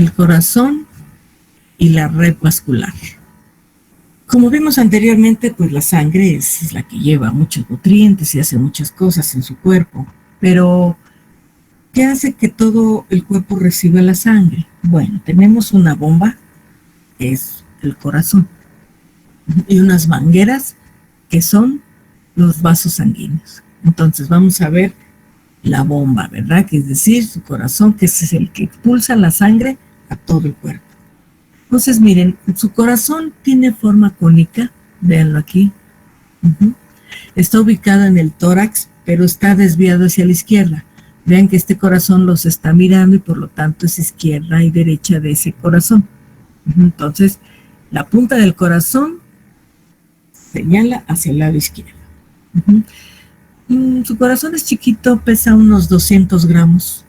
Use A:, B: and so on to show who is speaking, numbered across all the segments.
A: el corazón y la red vascular. Como vimos anteriormente, pues la sangre es la que lleva muchos nutrientes y hace muchas cosas en su cuerpo. Pero, ¿qué hace que todo el cuerpo reciba la sangre? Bueno, tenemos una bomba, que es el corazón, y unas mangueras, que son los vasos sanguíneos. Entonces vamos a ver la bomba, ¿verdad? Que es decir, su corazón, que es el que expulsa la sangre a todo el cuerpo. Entonces, miren, su corazón tiene forma cónica, véanlo aquí. Está ubicado en el tórax, pero está desviado hacia la izquierda. Vean que este corazón los está mirando y por lo tanto es izquierda y derecha de ese corazón. Entonces, la punta del corazón señala hacia el lado izquierdo. Su corazón es chiquito, pesa unos 200 gramos.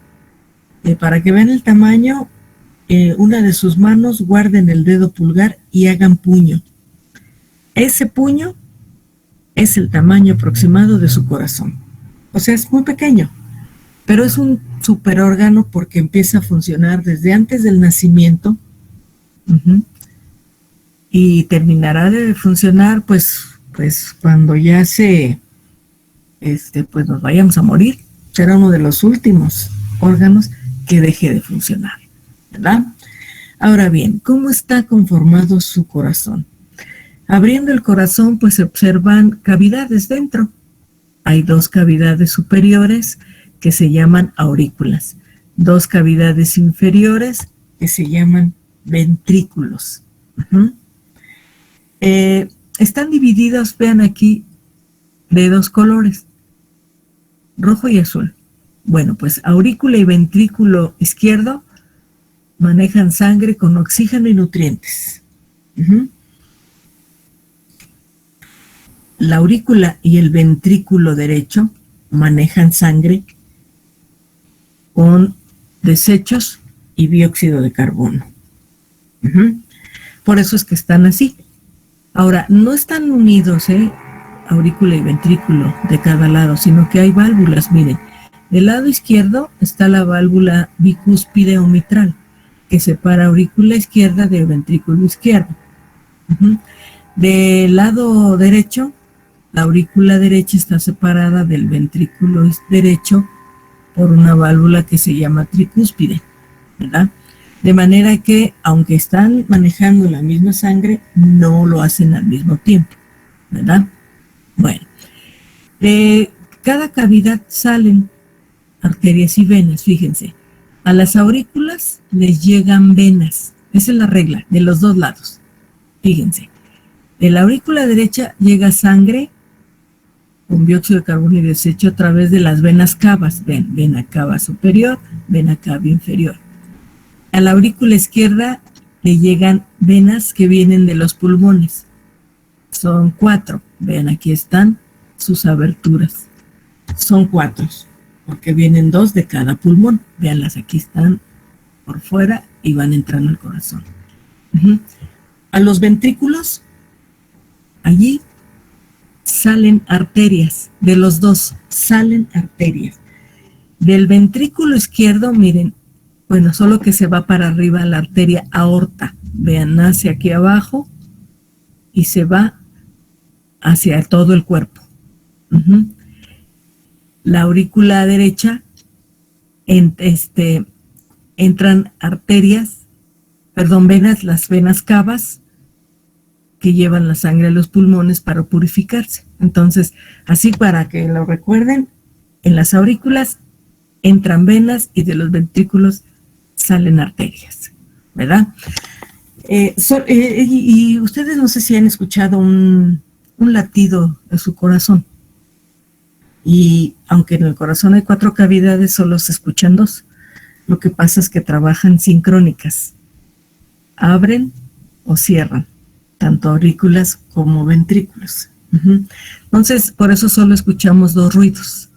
A: Para que vean el tamaño, una de sus manos guarden el dedo pulgar y hagan puño. Ese puño es el tamaño aproximado de su corazón. O sea, es muy pequeño, pero es un superórgano porque empieza a funcionar desde antes del nacimiento y terminará de funcionar pues cuando ya pues nos vayamos a morir. Será uno de los últimos órganos que deje de funcionar, ¿verdad? Ahora bien, ¿cómo está conformado su corazón? Abriendo el corazón, pues se observan cavidades dentro. Hay 2 cavidades superiores que se llaman aurículas, 2 cavidades inferiores que se llaman ventrículos. Están divididos, vean aquí, de 2 colores, rojo y azul. Bueno, pues aurícula y ventrículo izquierdo manejan sangre con oxígeno y nutrientes. La aurícula y el ventrículo derecho manejan sangre con desechos y dióxido de carbono. Por eso es que están así. Ahora, no están unidos, aurícula y ventrículo de cada lado, sino que hay válvulas, miren. Del lado izquierdo está la válvula bicúspide o mitral, que separa aurícula izquierda de ventrículo izquierdo. Del lado derecho, la aurícula derecha está separada del ventrículo derecho por una válvula que se llama tricúspide, ¿verdad? De manera que, aunque están manejando la misma sangre, no lo hacen al mismo tiempo, ¿verdad? Bueno, de cada cavidad salen arterias y venas, fíjense. A las aurículas les llegan venas, esa es la regla, de los 2 lados. Fíjense, de la aurícula derecha llega sangre con dióxido de carbono y desecho a través de las venas cavas. Ven, vena cava superior, vena cava inferior. A la aurícula izquierda le llegan venas que vienen de los pulmones. Son 4. Vean, aquí están sus aberturas. Son 4, porque vienen 2 de cada pulmón. Veanlas, aquí están por fuera y van entrando al corazón. A los ventrículos, allí salen arterias. De los 2 salen arterias. Del ventrículo izquierdo, miren, bueno, solo que se va para arriba la arteria aorta. Vean, nace aquí abajo y se va hacia todo el cuerpo. La aurícula derecha, entran venas, las venas cavas que llevan la sangre a los pulmones para purificarse. Entonces, así para que lo recuerden, en las aurículas entran venas y de los ventrículos salen arterias, ¿verdad? Y ustedes no sé si han escuchado un latido de su corazón. Y aunque en el corazón hay 4 cavidades, solo se escuchan 2. Lo que pasa es que trabajan sincrónicas. Abren o cierran, tanto aurículas como ventrículos. Entonces, por eso solo escuchamos 2 ruidos.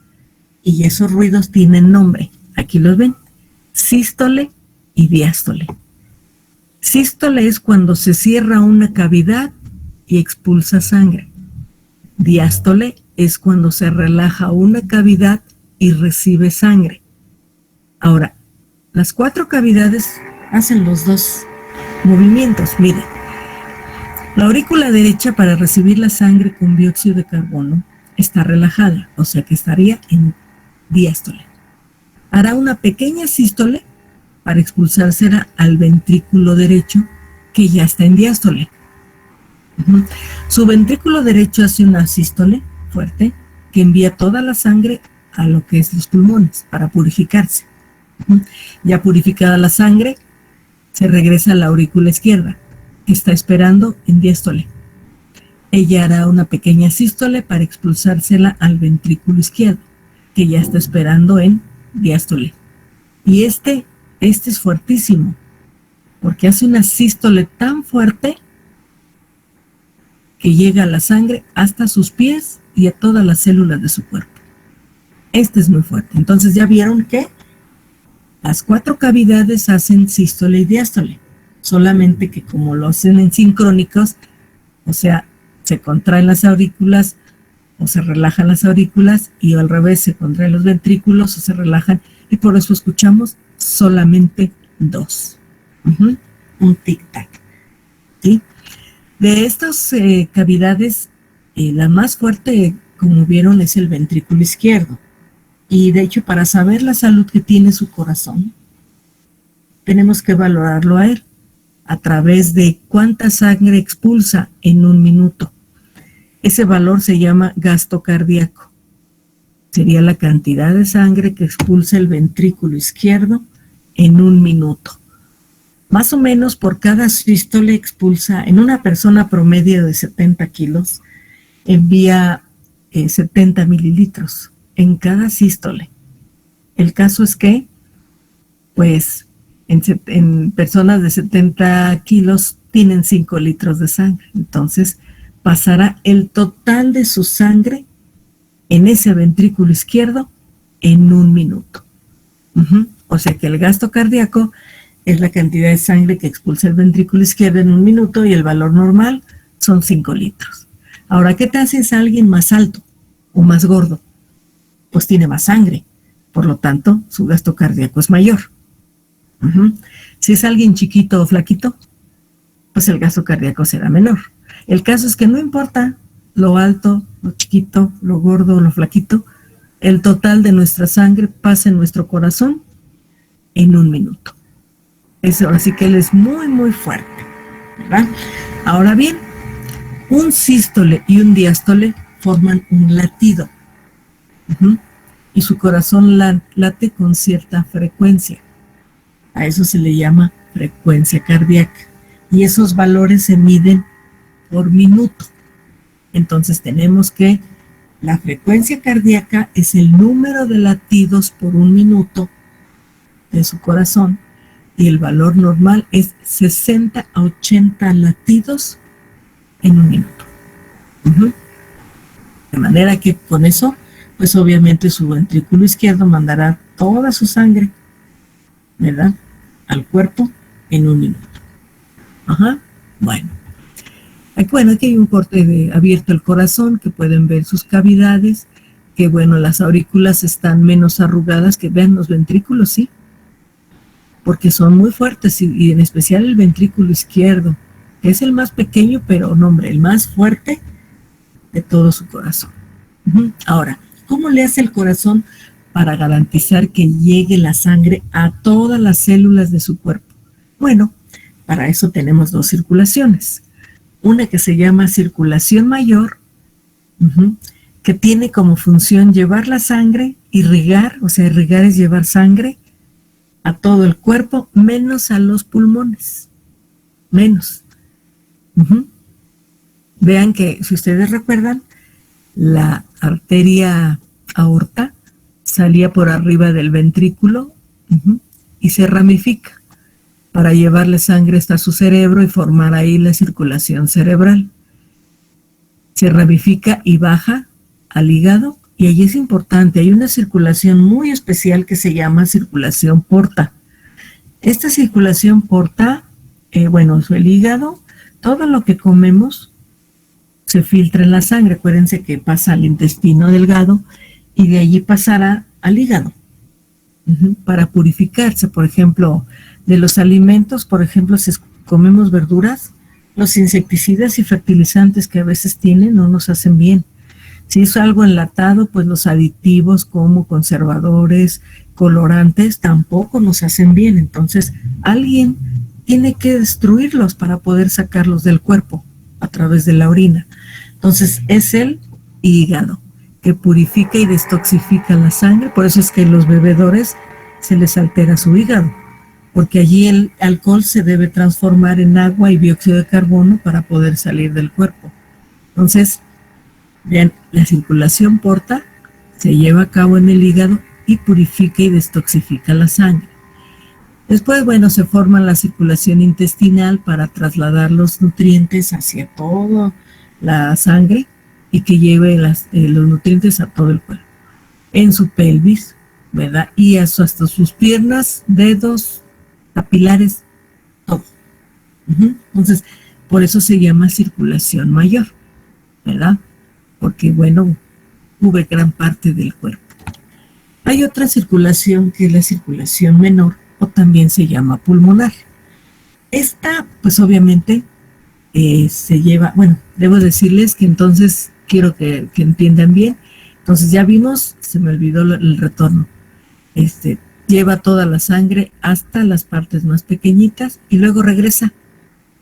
A: Y esos ruidos tienen nombre. Aquí los ven. Sístole y diástole. Sístole es cuando se cierra una cavidad y expulsa sangre. Diástole es cuando se relaja una cavidad y recibe sangre. Ahora, las 4 cavidades hacen los dos movimientos. Mire, la aurícula derecha, para recibir la sangre con dióxido de carbono, está relajada, o sea que estaría en diástole. Hará una pequeña sístole para expulsársela al ventrículo derecho, que ya está en diástole. Su ventrículo derecho hace una sístole fuerte que envía toda la sangre a lo que es los pulmones para purificarse. Ya purificada la sangre, se regresa a la aurícula izquierda, que está esperando en diástole. Ella hará una pequeña sístole para expulsársela al ventrículo izquierdo, que ya está esperando en diástole. Y este es fuertísimo, porque hace una sístole tan fuerte que llega a la sangre hasta sus pies y a todas las células de su cuerpo. Este es muy fuerte. Entonces ya vieron que las 4 cavidades hacen sístole y diástole, solamente que como lo hacen en sincrónicos, o sea, se contraen las aurículas o se relajan las aurículas, y al revés, se contraen los ventrículos o se relajan, y por eso escuchamos solamente 2. Un tic-tac. ¿Sí? De estas cavidades, la más fuerte, como vieron, es el ventrículo izquierdo. Y de hecho, para saber la salud que tiene su corazón, tenemos que valorarlo a él a través de cuánta sangre expulsa en un minuto. Ese valor se llama gasto cardíaco. Sería la cantidad de sangre que expulsa el ventrículo izquierdo en un minuto. Más o menos por cada sístole expulsa, en una persona promedio de 70 kilos, envía 70 mililitros en cada sístole. El caso es que, pues, en personas de 70 kilos tienen 5 litros de sangre. Entonces, pasará el total de su sangre en ese ventrículo izquierdo en un minuto. O sea que el gasto cardíaco es la cantidad de sangre que expulsa el ventrículo izquierdo en un minuto, y el valor normal son 5 litros. Ahora, ¿qué te haces a alguien más alto o más gordo? Pues tiene más sangre, por lo tanto, su gasto cardíaco es mayor. Si es alguien chiquito o flaquito, pues el gasto cardíaco será menor. El caso es que no importa lo alto, lo chiquito, lo gordo, lo flaquito, el total de nuestra sangre pasa en nuestro corazón en un minuto. Eso, así que él es muy, muy fuerte, ¿verdad? Ahora bien, un sístole y un diástole forman un latido. Y su corazón late con cierta frecuencia. A eso se le llama frecuencia cardíaca. Y esos valores se miden por minuto. Entonces tenemos que la frecuencia cardíaca es el número de latidos por un minuto de su corazón, y el valor normal es 60 a 80 latidos en un minuto. De manera que con eso, pues obviamente su ventrículo izquierdo mandará toda su sangre, ¿verdad?, al cuerpo en un minuto. Bueno, aquí hay un corte abierto el corazón, que pueden ver sus cavidades, que bueno, las aurículas están menos arrugadas, que vean los ventrículos, sí, porque son muy fuertes, y en especial el ventrículo izquierdo, que es el más pequeño, pero no, hombre, el más fuerte de todo su corazón. Ahora, ¿cómo le hace el corazón para garantizar que llegue la sangre a todas las células de su cuerpo? Bueno, para eso tenemos 2 circulaciones. Una que se llama circulación mayor, que tiene como función llevar la sangre, irrigar, o sea, irrigar es llevar sangre a todo el cuerpo, menos a los pulmones. Menos. Vean que, si ustedes recuerdan, la arteria aorta salía por arriba del ventrículo y se ramifica para llevarle sangre hasta su cerebro y formar ahí la circulación cerebral. Se ramifica y baja al hígado, y allí es importante, hay una circulación muy especial que se llama circulación porta. Esta circulación porta, bueno, el hígado, todo lo que comemos se filtra en la sangre. Acuérdense que pasa al intestino delgado y de allí pasará al hígado para purificarse. Por ejemplo, de los alimentos, por ejemplo, si comemos verduras, los insecticidas y fertilizantes que a veces tienen no nos hacen bien. Si es algo enlatado, pues los aditivos como conservadores, colorantes, tampoco nos hacen bien. Entonces, alguien tiene que destruirlos para poder sacarlos del cuerpo a través de la orina. Entonces, es el hígado que purifica y detoxifica la sangre. Por eso es que a los bebedores se les altera su hígado, porque allí el alcohol se debe transformar en agua y dióxido de carbono para poder salir del cuerpo. Entonces, vean, la circulación porta se lleva a cabo en el hígado y purifica y detoxifica la sangre. Después, bueno, se forma la circulación intestinal para trasladar los nutrientes hacia toda la sangre y que lleve los nutrientes a todo el cuerpo. En su pelvis, ¿verdad? Y eso hasta sus piernas, dedos, capilares, todo. Entonces, por eso se llama circulación mayor, ¿verdad? Porque, bueno, cubre gran parte del cuerpo. Hay otra circulación que es la circulación menor, o también se llama pulmonar. Esta, pues obviamente, se lleva, bueno, debo decirles que entonces, quiero que entiendan bien, entonces ya vimos, se me olvidó el retorno, lleva toda la sangre hasta las partes más pequeñitas y luego regresa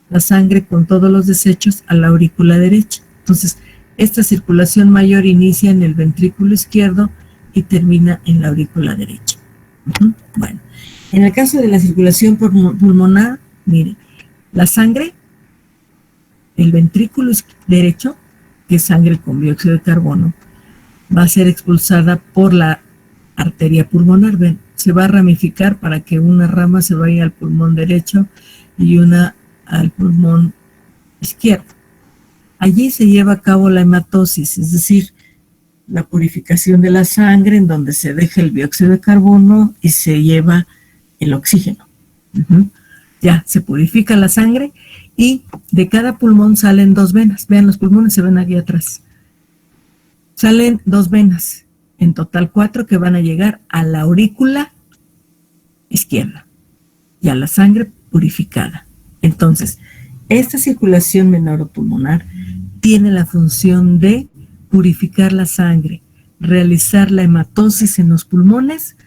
A: la sangre con todos los desechos a la aurícula derecha. Entonces, esta circulación mayor inicia en el ventrículo izquierdo y termina en la aurícula derecha. Bueno, en el caso de la circulación pulmonar, miren, la sangre, el ventrículo derecho, que es sangre con dióxido de carbono, va a ser expulsada por la arteria pulmonar. Ven, se va a ramificar para que una rama se vaya al pulmón derecho y una al pulmón izquierdo. Allí se lleva a cabo la hematosis, es decir, la purificación de la sangre en donde se deja el dióxido de carbono y se lleva el oxígeno. Ya, se purifica la sangre y de cada pulmón salen 2 venas. Vean, los pulmones se ven aquí atrás. Salen 2 venas, en total 4 que van a llegar a la aurícula izquierda y a la sangre purificada. Entonces, esta circulación menor o pulmonar tiene la función de purificar la sangre, realizar la hematosis en los pulmones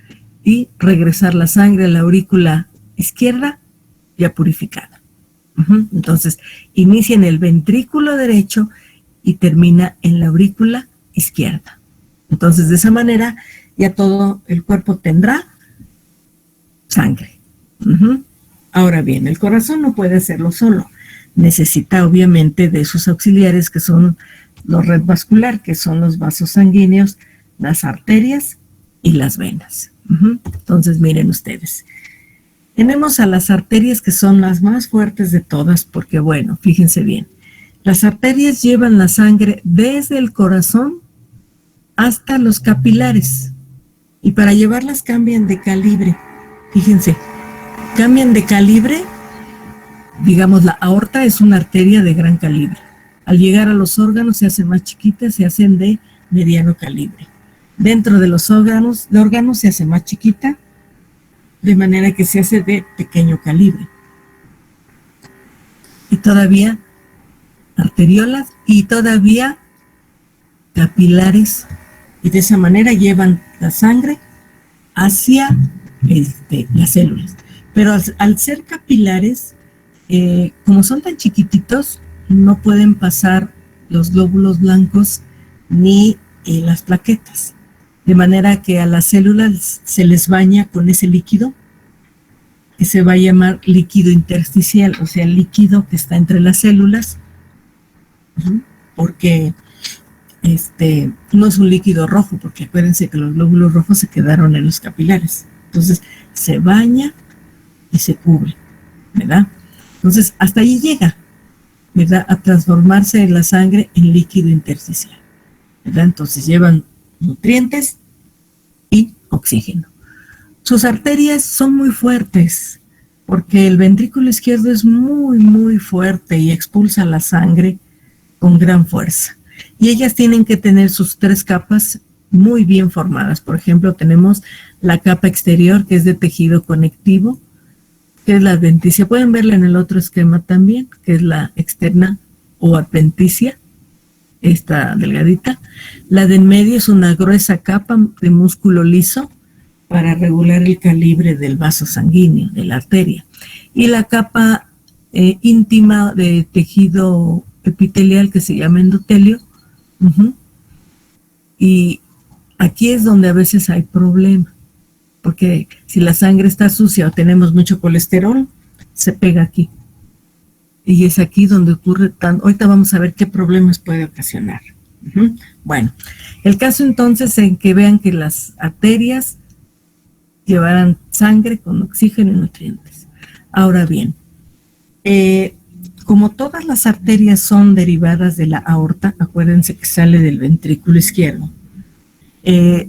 A: y regresar la sangre a la aurícula izquierda ya purificada. Entonces, inicia en el ventrículo derecho y termina en la aurícula izquierda. Entonces, de esa manera, ya todo el cuerpo tendrá sangre. Ahora bien, el corazón no puede hacerlo solo. Necesita, obviamente, de sus auxiliares, que son la red vascular, que son los vasos sanguíneos, las arterias y las venas. Entonces, miren ustedes. Tenemos a las arterias, que son las más fuertes de todas, porque, bueno, fíjense bien. Las arterias llevan la sangre desde el corazón hasta los capilares. Y para llevarlas cambian de calibre. Fíjense, cambian de calibre. Digamos, la aorta es una arteria de gran calibre. Al llegar a los órganos se hacen más chiquitas, se hacen de mediano calibre. Dentro de los órganos se hace más chiquita, de manera que se hace de pequeño calibre. Y todavía arteriolas y todavía capilares, y de esa manera llevan la sangre hacia las células. Pero al ser capilares, como son tan chiquititos, no pueden pasar los glóbulos blancos ni las plaquetas. De manera que a las células se les baña con ese líquido, que se va a llamar líquido intersticial, o sea, el líquido que está entre las células, porque no es un líquido rojo, porque acuérdense que los glóbulos rojos se quedaron en los capilares. Entonces, se baña y se cubre, ¿verdad? Entonces, hasta ahí llega, ¿verdad?, a transformarse la sangre en líquido intersticial, ¿verdad? Entonces, llevan nutrientes y oxígeno. Sus arterias son muy fuertes, porque el ventrículo izquierdo es muy, muy fuerte y expulsa la sangre con gran fuerza. Y ellas tienen que tener sus 3 capas muy bien formadas. Por ejemplo, tenemos la capa exterior, que es de tejido conectivo, que es la adventicia. Pueden verla en el otro esquema también, que es la externa o adventicia, esta delgadita. La de en medio es una gruesa capa de músculo liso para regular el calibre del vaso sanguíneo, de la arteria. Y la capa íntima de tejido epitelial que se llama endotelio. Y aquí es donde a veces hay problema, porque si la sangre está sucia o tenemos mucho colesterol, se pega aquí. Y es aquí donde ocurre ahorita vamos a ver qué problemas puede ocasionar. Bueno, el caso entonces en que vean que las arterias llevarán sangre con oxígeno y nutrientes. Ahora bien, como todas las arterias son derivadas de la aorta, acuérdense que sale del ventrículo izquierdo,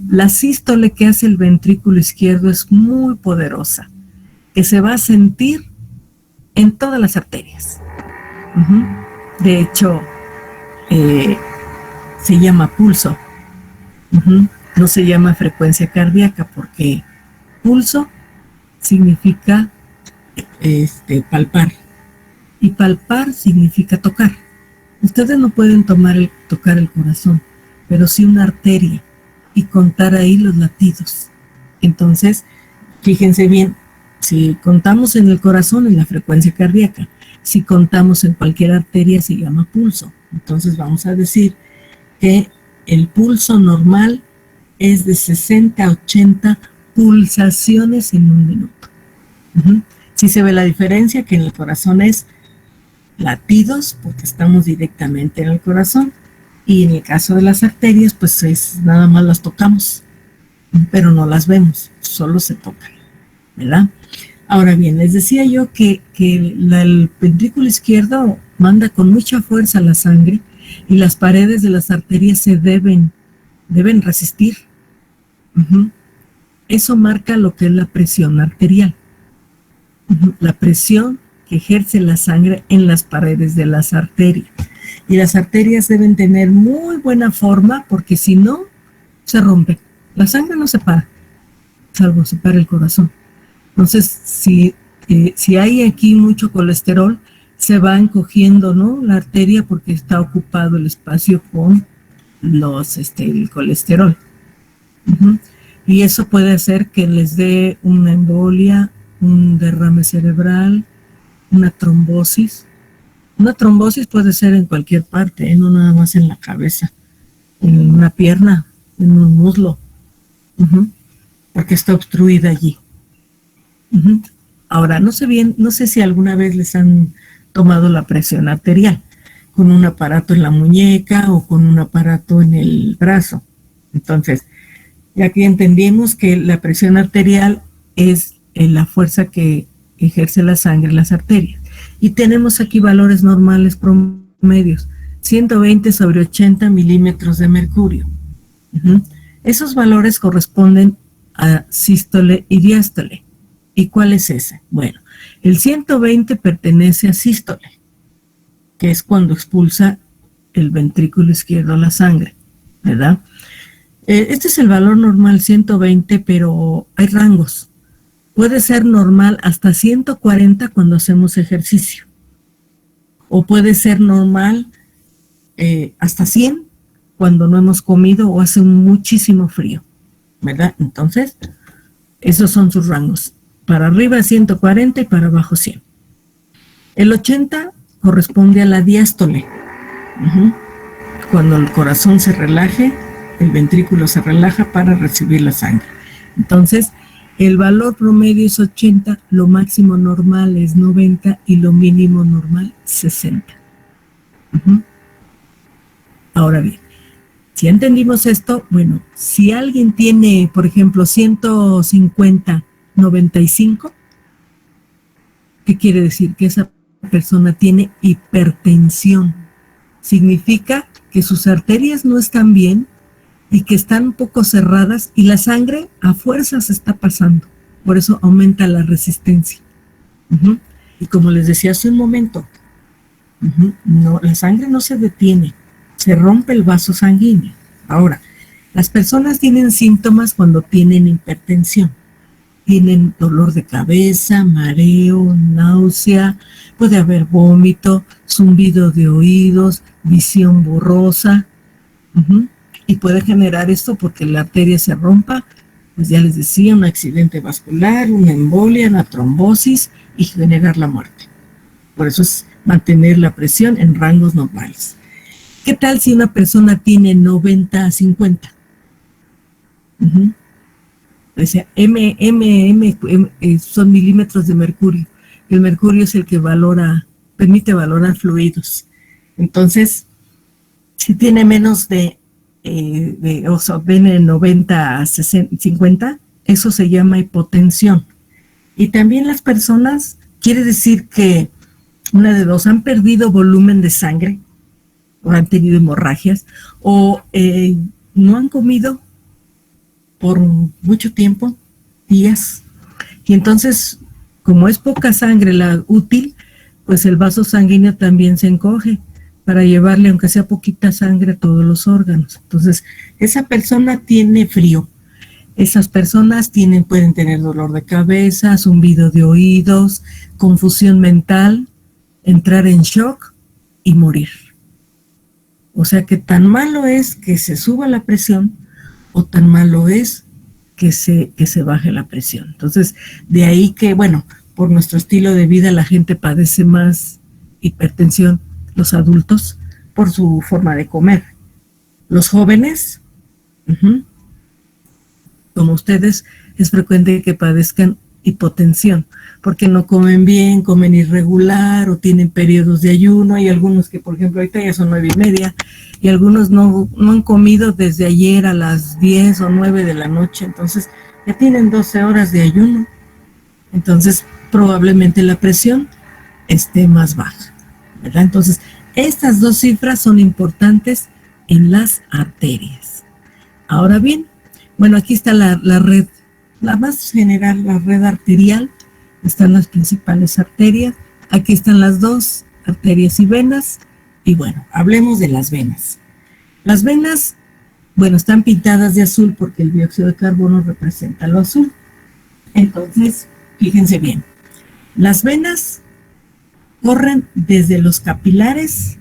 A: la sístole que hace el ventrículo izquierdo es muy poderosa, que se va a sentir en todas las arterias. De hecho, se llama pulso. No se llama frecuencia cardíaca porque pulso significa palpar. Y palpar significa tocar. Ustedes no pueden tocar el corazón, pero sí una arteria y contar ahí los latidos. Entonces, fíjense bien, si contamos en el corazón es la frecuencia cardíaca. Si contamos en cualquier arteria se llama pulso. Entonces vamos a decir que el pulso normal es de 60 a 80 pulsaciones en un minuto. Sí se ve la diferencia, que en el corazón es latidos, porque estamos directamente en el corazón, y en el caso de las arterias, pues nada más las tocamos, pero no las vemos, solo se tocan, ¿verdad? Ahora bien, les decía yo que el ventrículo izquierdo manda con mucha fuerza la sangre y las paredes de las arterias se deben resistir. Eso marca lo que es la presión arterial. La presión que ejerce la sangre en las paredes de las arterias. Y las arterias deben tener muy buena forma porque si no, se rompen. La sangre no se para, salvo se para el corazón. Entonces, si hay aquí mucho colesterol, se va encogiendo, ¿no?, la arteria porque está ocupado el espacio con el colesterol. Y eso puede hacer que les dé una embolia, un derrame cerebral, una trombosis. Una trombosis puede ser en cualquier parte, no nada más en la cabeza, en una pierna, en un muslo, porque está obstruida allí. Ahora, no sé si alguna vez les han tomado la presión arterial con un aparato en la muñeca o con un aparato en el brazo. Entonces, ya que entendimos que la presión arterial es la fuerza que ejerce la sangre en las arterias. Y tenemos aquí valores normales promedios, 120 sobre 80 milímetros de mercurio. Esos valores corresponden a sístole y diástole. ¿Y cuál es ese? Bueno, el 120 pertenece a sístole, que es cuando expulsa el ventrículo izquierdo la sangre, ¿verdad? Este es el valor normal, 120, pero hay rangos. Puede ser normal hasta 140 cuando hacemos ejercicio. O puede ser normal hasta 100 cuando no hemos comido o hace muchísimo frío, ¿verdad? Entonces, esos son sus rangos. Para arriba 140 y para abajo 100. El 80 corresponde a la diástole. Cuando el corazón se relaje, el ventrículo se relaja para recibir la sangre. Entonces, el valor promedio es 80, lo máximo normal es 90 y lo mínimo normal 60. Ahora bien, si entendimos esto, bueno, si alguien tiene, por ejemplo, 150, 95, ¿qué quiere decir? Que esa persona tiene hipertensión. Significa que sus arterias no están bien y que están un poco cerradas y la sangre a fuerzas está pasando. Por eso aumenta la resistencia. Y como les decía hace un momento, no, la sangre no se detiene, se rompe el vaso sanguíneo. Ahora, las personas tienen síntomas cuando tienen hipertensión. tienen dolor de cabeza, mareo, náusea, puede haber vómito, zumbido de oídos, visión borrosa. Y puede generar esto porque la arteria se rompa, pues ya les decía, un accidente vascular, una embolia, una trombosis y generar la muerte. Por eso es mantener la presión en rangos normales. ¿Qué tal si una persona tiene 90 a 50? O sea, son milímetros de mercurio. El mercurio es el que permite valorar fluidos. Entonces, si tiene menos o sea, de 90 a 50, eso se llama hipotensión. Y también las personas, quiere decir que una de dos, han perdido volumen de sangre, o han tenido hemorragias, o no han comido por mucho tiempo, días, y entonces, como es poca sangre la útil, pues el vaso sanguíneo también se encoge para llevarle, aunque sea poquita sangre, a todos los órganos. Entonces, esa persona tiene frío. Esas personas pueden tener dolor de cabeza, zumbido de oídos, confusión mental, entrar en shock y morir. O sea que tan malo es que se suba la presión o tan malo es que se baje la presión. Entonces, de ahí que, bueno, por nuestro estilo de vida la gente padece más hipertensión, los adultos, por su forma de comer. Los jóvenes, como ustedes, es frecuente que padezcan hipotensión, porque no comen bien, comen irregular o tienen periodos de ayuno. Hay algunos que, por ejemplo, ahorita ya son 9:30 y algunos no han comido desde ayer a las 10 o 9 de la noche, entonces ya tienen 12 horas de ayuno. Entonces probablemente la presión esté más baja, ¿verdad? Entonces estas dos cifras son importantes en las arterias. Ahora bien, bueno, aquí está la red, la más general, la red arterial. Están las principales arterias. Aquí están las dos, arterias y venas. Y bueno, hablemos de las venas. Las venas, bueno, están pintadas de azul porque el dióxido de carbono representa lo azul. Entonces, fíjense bien. Las venas corren desde los capilares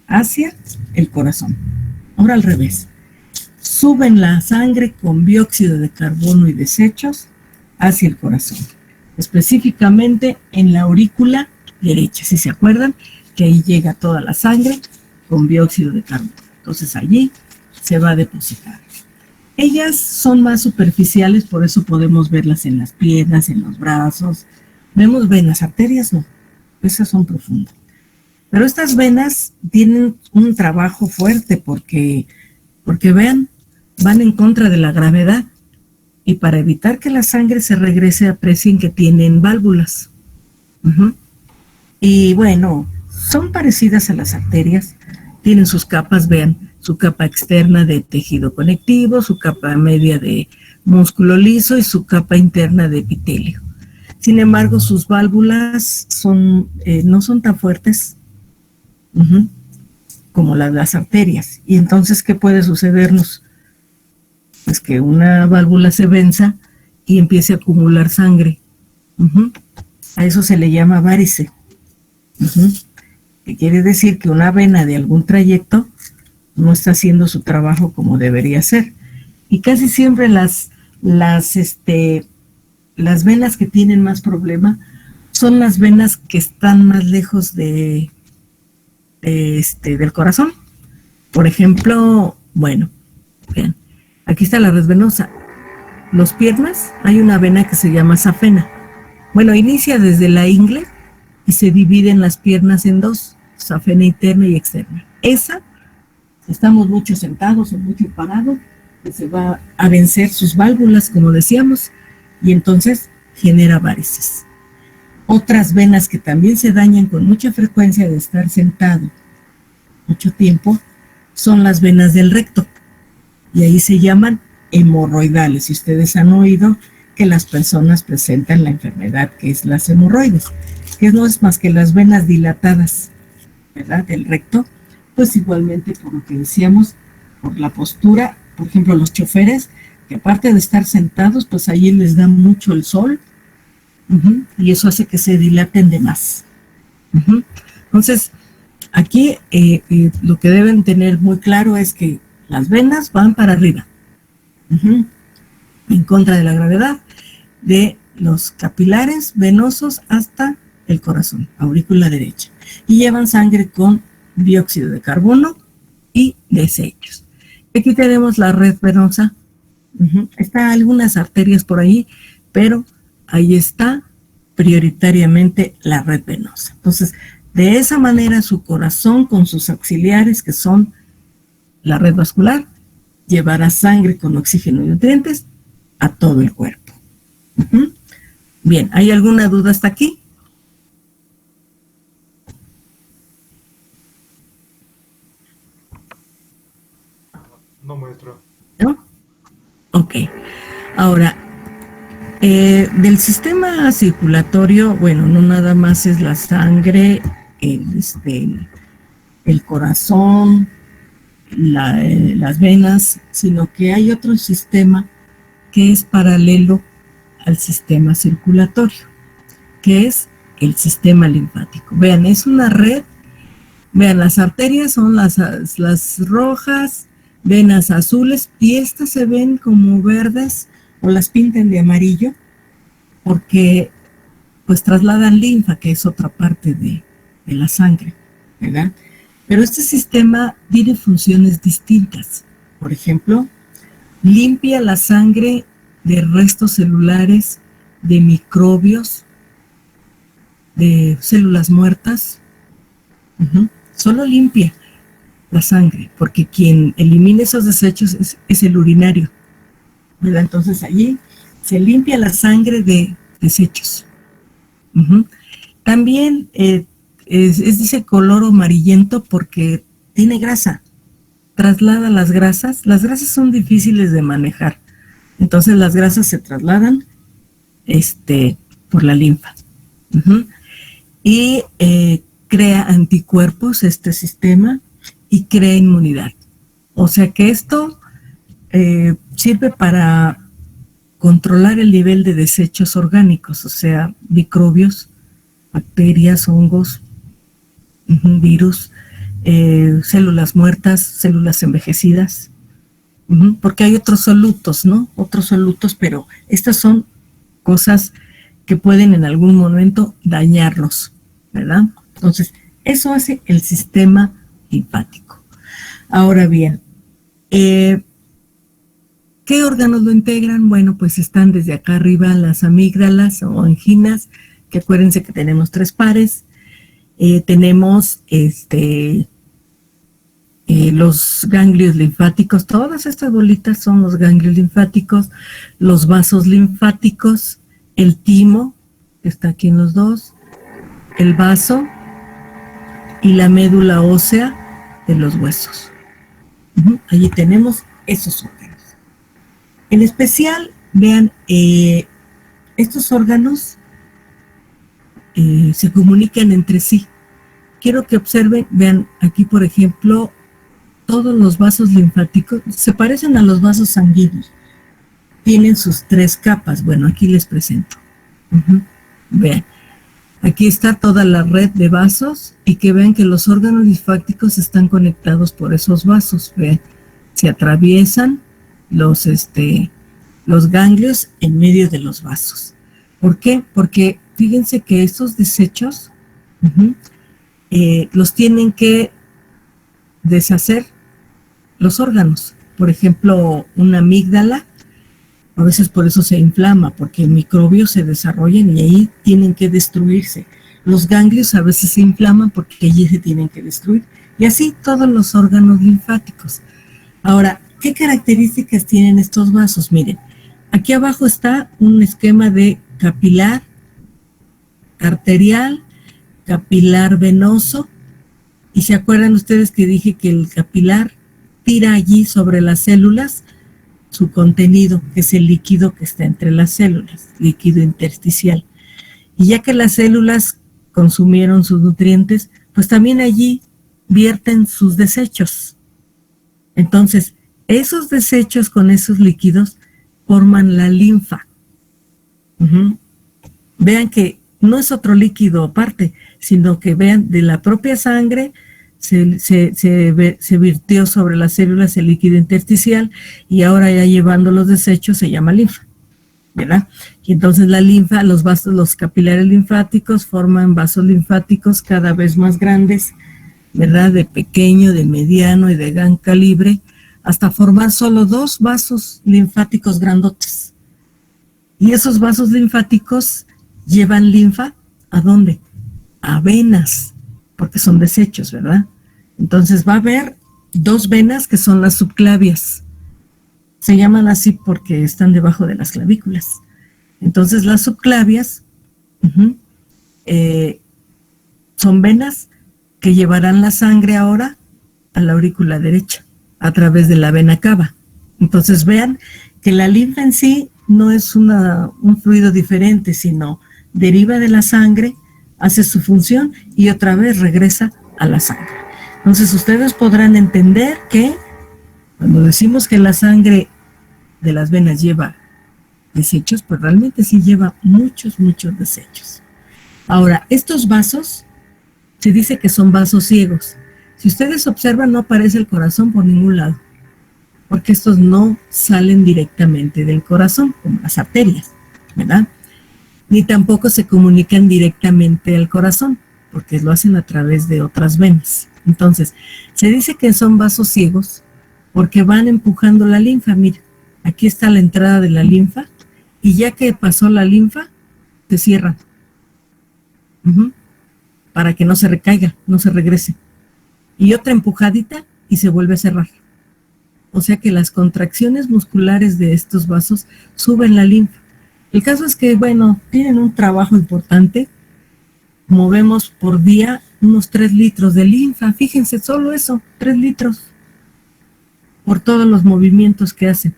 A: hacia el corazón. Ahora al revés. Suben la sangre con dióxido de carbono y desechos hacia el corazón, específicamente en la aurícula derecha. Si se acuerdan que ahí llega toda la sangre con dióxido de carbono, entonces allí se va a depositar. Ellas son más superficiales, por eso podemos verlas en las piernas, en los brazos. Vemos venas, arterias no, esas son profundas. Pero estas venas tienen un trabajo fuerte porque vean, van en contra de la gravedad, y para evitar que la sangre se regrese, aprecien que tienen válvulas. Y bueno, son parecidas a las arterias, tienen sus capas, vean, su capa externa de tejido conectivo, su capa media de músculo liso y su capa interna de epitelio. Sin embargo, sus válvulas no son tan fuertes como las arterias. Y entonces, ¿qué puede sucedernos? Pues que una válvula se venza y empiece a acumular sangre. A eso se le llama varice. Que quiere decir que una vena de algún trayecto no está haciendo su trabajo como debería ser. Y casi siempre las venas que tienen más problema son las venas que están más lejos del corazón. Por ejemplo, bueno, vean, aquí está la red venosa. Los piernas, hay una vena que se llama safena. Bueno, inicia desde la ingle y se divide en las piernas en dos, safena interna y externa. Esa, estamos mucho sentados o mucho parados, que se va a vencer sus válvulas, como decíamos, y entonces genera varices. Otras venas que también se dañan con mucha frecuencia de estar sentado mucho tiempo son las venas del recto, y ahí se llaman hemorroidales. Y ustedes han oído que las personas presentan la enfermedad que es las hemorroides, que no es más que las venas dilatadas, ¿verdad?, del recto. Pues igualmente, por lo que decíamos, por la postura, por ejemplo, los choferes que aparte de estar sentados, pues ahí les da mucho el sol, y eso hace que se dilaten de más. Entonces, aquí lo que deben tener muy claro es que las venas van para arriba, en contra de la gravedad, de los capilares venosos hasta el corazón, aurícula derecha, y llevan sangre con dióxido de carbono y desechos. Aquí tenemos la red venosa, está algunas arterias por ahí, pero ahí está prioritariamente la red venosa. Entonces, de esa manera su corazón con sus auxiliares, que son la red vascular, llevará sangre con oxígeno y nutrientes a todo el cuerpo. Bien, ¿hay alguna duda hasta aquí?
B: No, maestro.
A: ¿No? Ok. Ahora, del sistema circulatorio, bueno, no nada más es la sangre, el corazón, las venas, sino que hay otro sistema que es paralelo al sistema circulatorio, que es el sistema linfático. Vean, es una red, vean, las arterias son las rojas, venas azules, y estas se ven como verdes o las pintan de amarillo porque pues trasladan linfa, que es otra parte de la sangre, ¿verdad? Pero este sistema tiene funciones distintas. Por ejemplo, limpia la sangre de restos celulares, de microbios, de células muertas. Solo limpia la sangre, porque quien elimina esos desechos es el urinario, ¿verdad? Entonces allí se limpia la sangre de desechos. También es ese color amarillento porque tiene grasa, traslada las grasas. Las grasas son difíciles de manejar, entonces las grasas se trasladan por la linfa. Y crea anticuerpos este sistema y crea inmunidad. O sea que esto sirve para controlar el nivel de desechos orgánicos, o sea, microbios, bacterias, hongos, virus, células muertas, células envejecidas, porque hay otros solutos, ¿no? Otros solutos, pero estas son cosas que pueden en algún momento dañarlos, ¿verdad? Entonces, eso hace el sistema linfático. Ahora bien, ¿qué órganos lo integran? Bueno, pues están desde acá arriba las amígdalas o anginas, que acuérdense que tenemos 3 pares. Tenemos los ganglios linfáticos, todas estas bolitas son los ganglios linfáticos, los vasos linfáticos, el timo, que está aquí en los dos, el vaso y la médula ósea de los huesos. Allí tenemos esos órganos. En especial, vean, estos órganos se comunican entre sí. Quiero que observen, vean, aquí por ejemplo, todos los vasos linfáticos se parecen a los vasos sanguíneos. Tienen sus 3 capas. Bueno, aquí les presento. Vean, aquí está toda la red de vasos y que vean que los órganos linfáticos están conectados por esos vasos. Vean, se atraviesan los ganglios en medio de los vasos. ¿Por qué? Porque fíjense que estos desechos los tienen que deshacer los órganos. Por ejemplo, una amígdala, a veces por eso se inflama, porque microbios se desarrollan y ahí tienen que destruirse. Los ganglios a veces se inflaman porque allí se tienen que destruir. Y así todos los órganos linfáticos. Ahora, ¿qué características tienen estos vasos? Miren, aquí abajo está un esquema de capilar, arterial, capilar venoso. Y se acuerdan ustedes que dije que el capilar tira allí sobre las células su contenido, que es el líquido que está entre las células, líquido intersticial. Y ya que las células consumieron sus nutrientes, pues también allí vierten sus desechos. Entonces, esos desechos con esos líquidos forman la linfa. Vean que no es otro líquido aparte, sino que vean, de la propia sangre se virtió sobre las células el líquido intersticial y ahora ya llevando los desechos se llama linfa, ¿verdad? Y entonces la linfa, los vasos, los capilares linfáticos forman vasos linfáticos cada vez más grandes, ¿verdad? De pequeño, de mediano y de gran calibre, hasta formar solo 2 vasos linfáticos grandotes. Y esos vasos linfáticos llevan linfa, ¿a dónde? A venas, porque son desechos, ¿verdad? Entonces va a haber 2 venas que son las subclavias. Se llaman así porque están debajo de las clavículas. Entonces las subclavias son venas que llevarán la sangre ahora a la aurícula derecha, a través de la vena cava. Entonces vean que la linfa en sí no es un fluido diferente, sino deriva de la sangre, hace su función y otra vez regresa a la sangre. Entonces ustedes podrán entender que cuando decimos que la sangre de las venas lleva desechos, pues realmente sí lleva muchos desechos. Ahora, estos vasos, se dice que son vasos ciegos. Si ustedes observan, no aparece el corazón por ningún lado, porque estos no salen directamente del corazón, como las arterias, ¿verdad? Ni tampoco se comunican directamente al corazón, porque lo hacen a través de otras venas. Entonces, se dice que son vasos ciegos porque van empujando la linfa. Mira, aquí está la entrada de la linfa, y ya que pasó la linfa, se cierran. Para que no se recaiga, no se regrese. Y otra empujadita y se vuelve a cerrar. O sea que las contracciones musculares de estos vasos suben la linfa. El caso es que, bueno, tienen un trabajo importante. Movemos por día unos 3 litros de linfa. Fíjense, solo eso, 3 litros. Por todos los movimientos que hacen.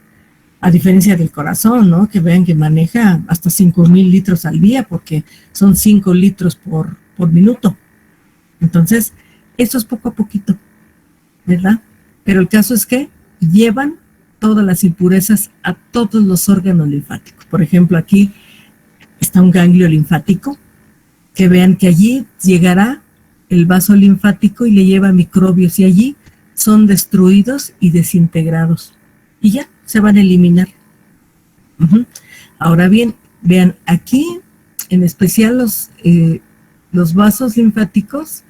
A: A diferencia del corazón, ¿no? Que vean que maneja hasta 5,000 litros al día, porque son 5 litros por minuto. Entonces, eso es poco a poquito, ¿verdad? Pero el caso es que llevan todas las impurezas a todos los órganos linfáticos. Por ejemplo, aquí está un ganglio linfático, que vean que allí llegará el vaso linfático y le lleva microbios, y allí son destruidos y desintegrados. Y ya, se van a eliminar. Ahora bien, vean, aquí en especial los vasos linfáticos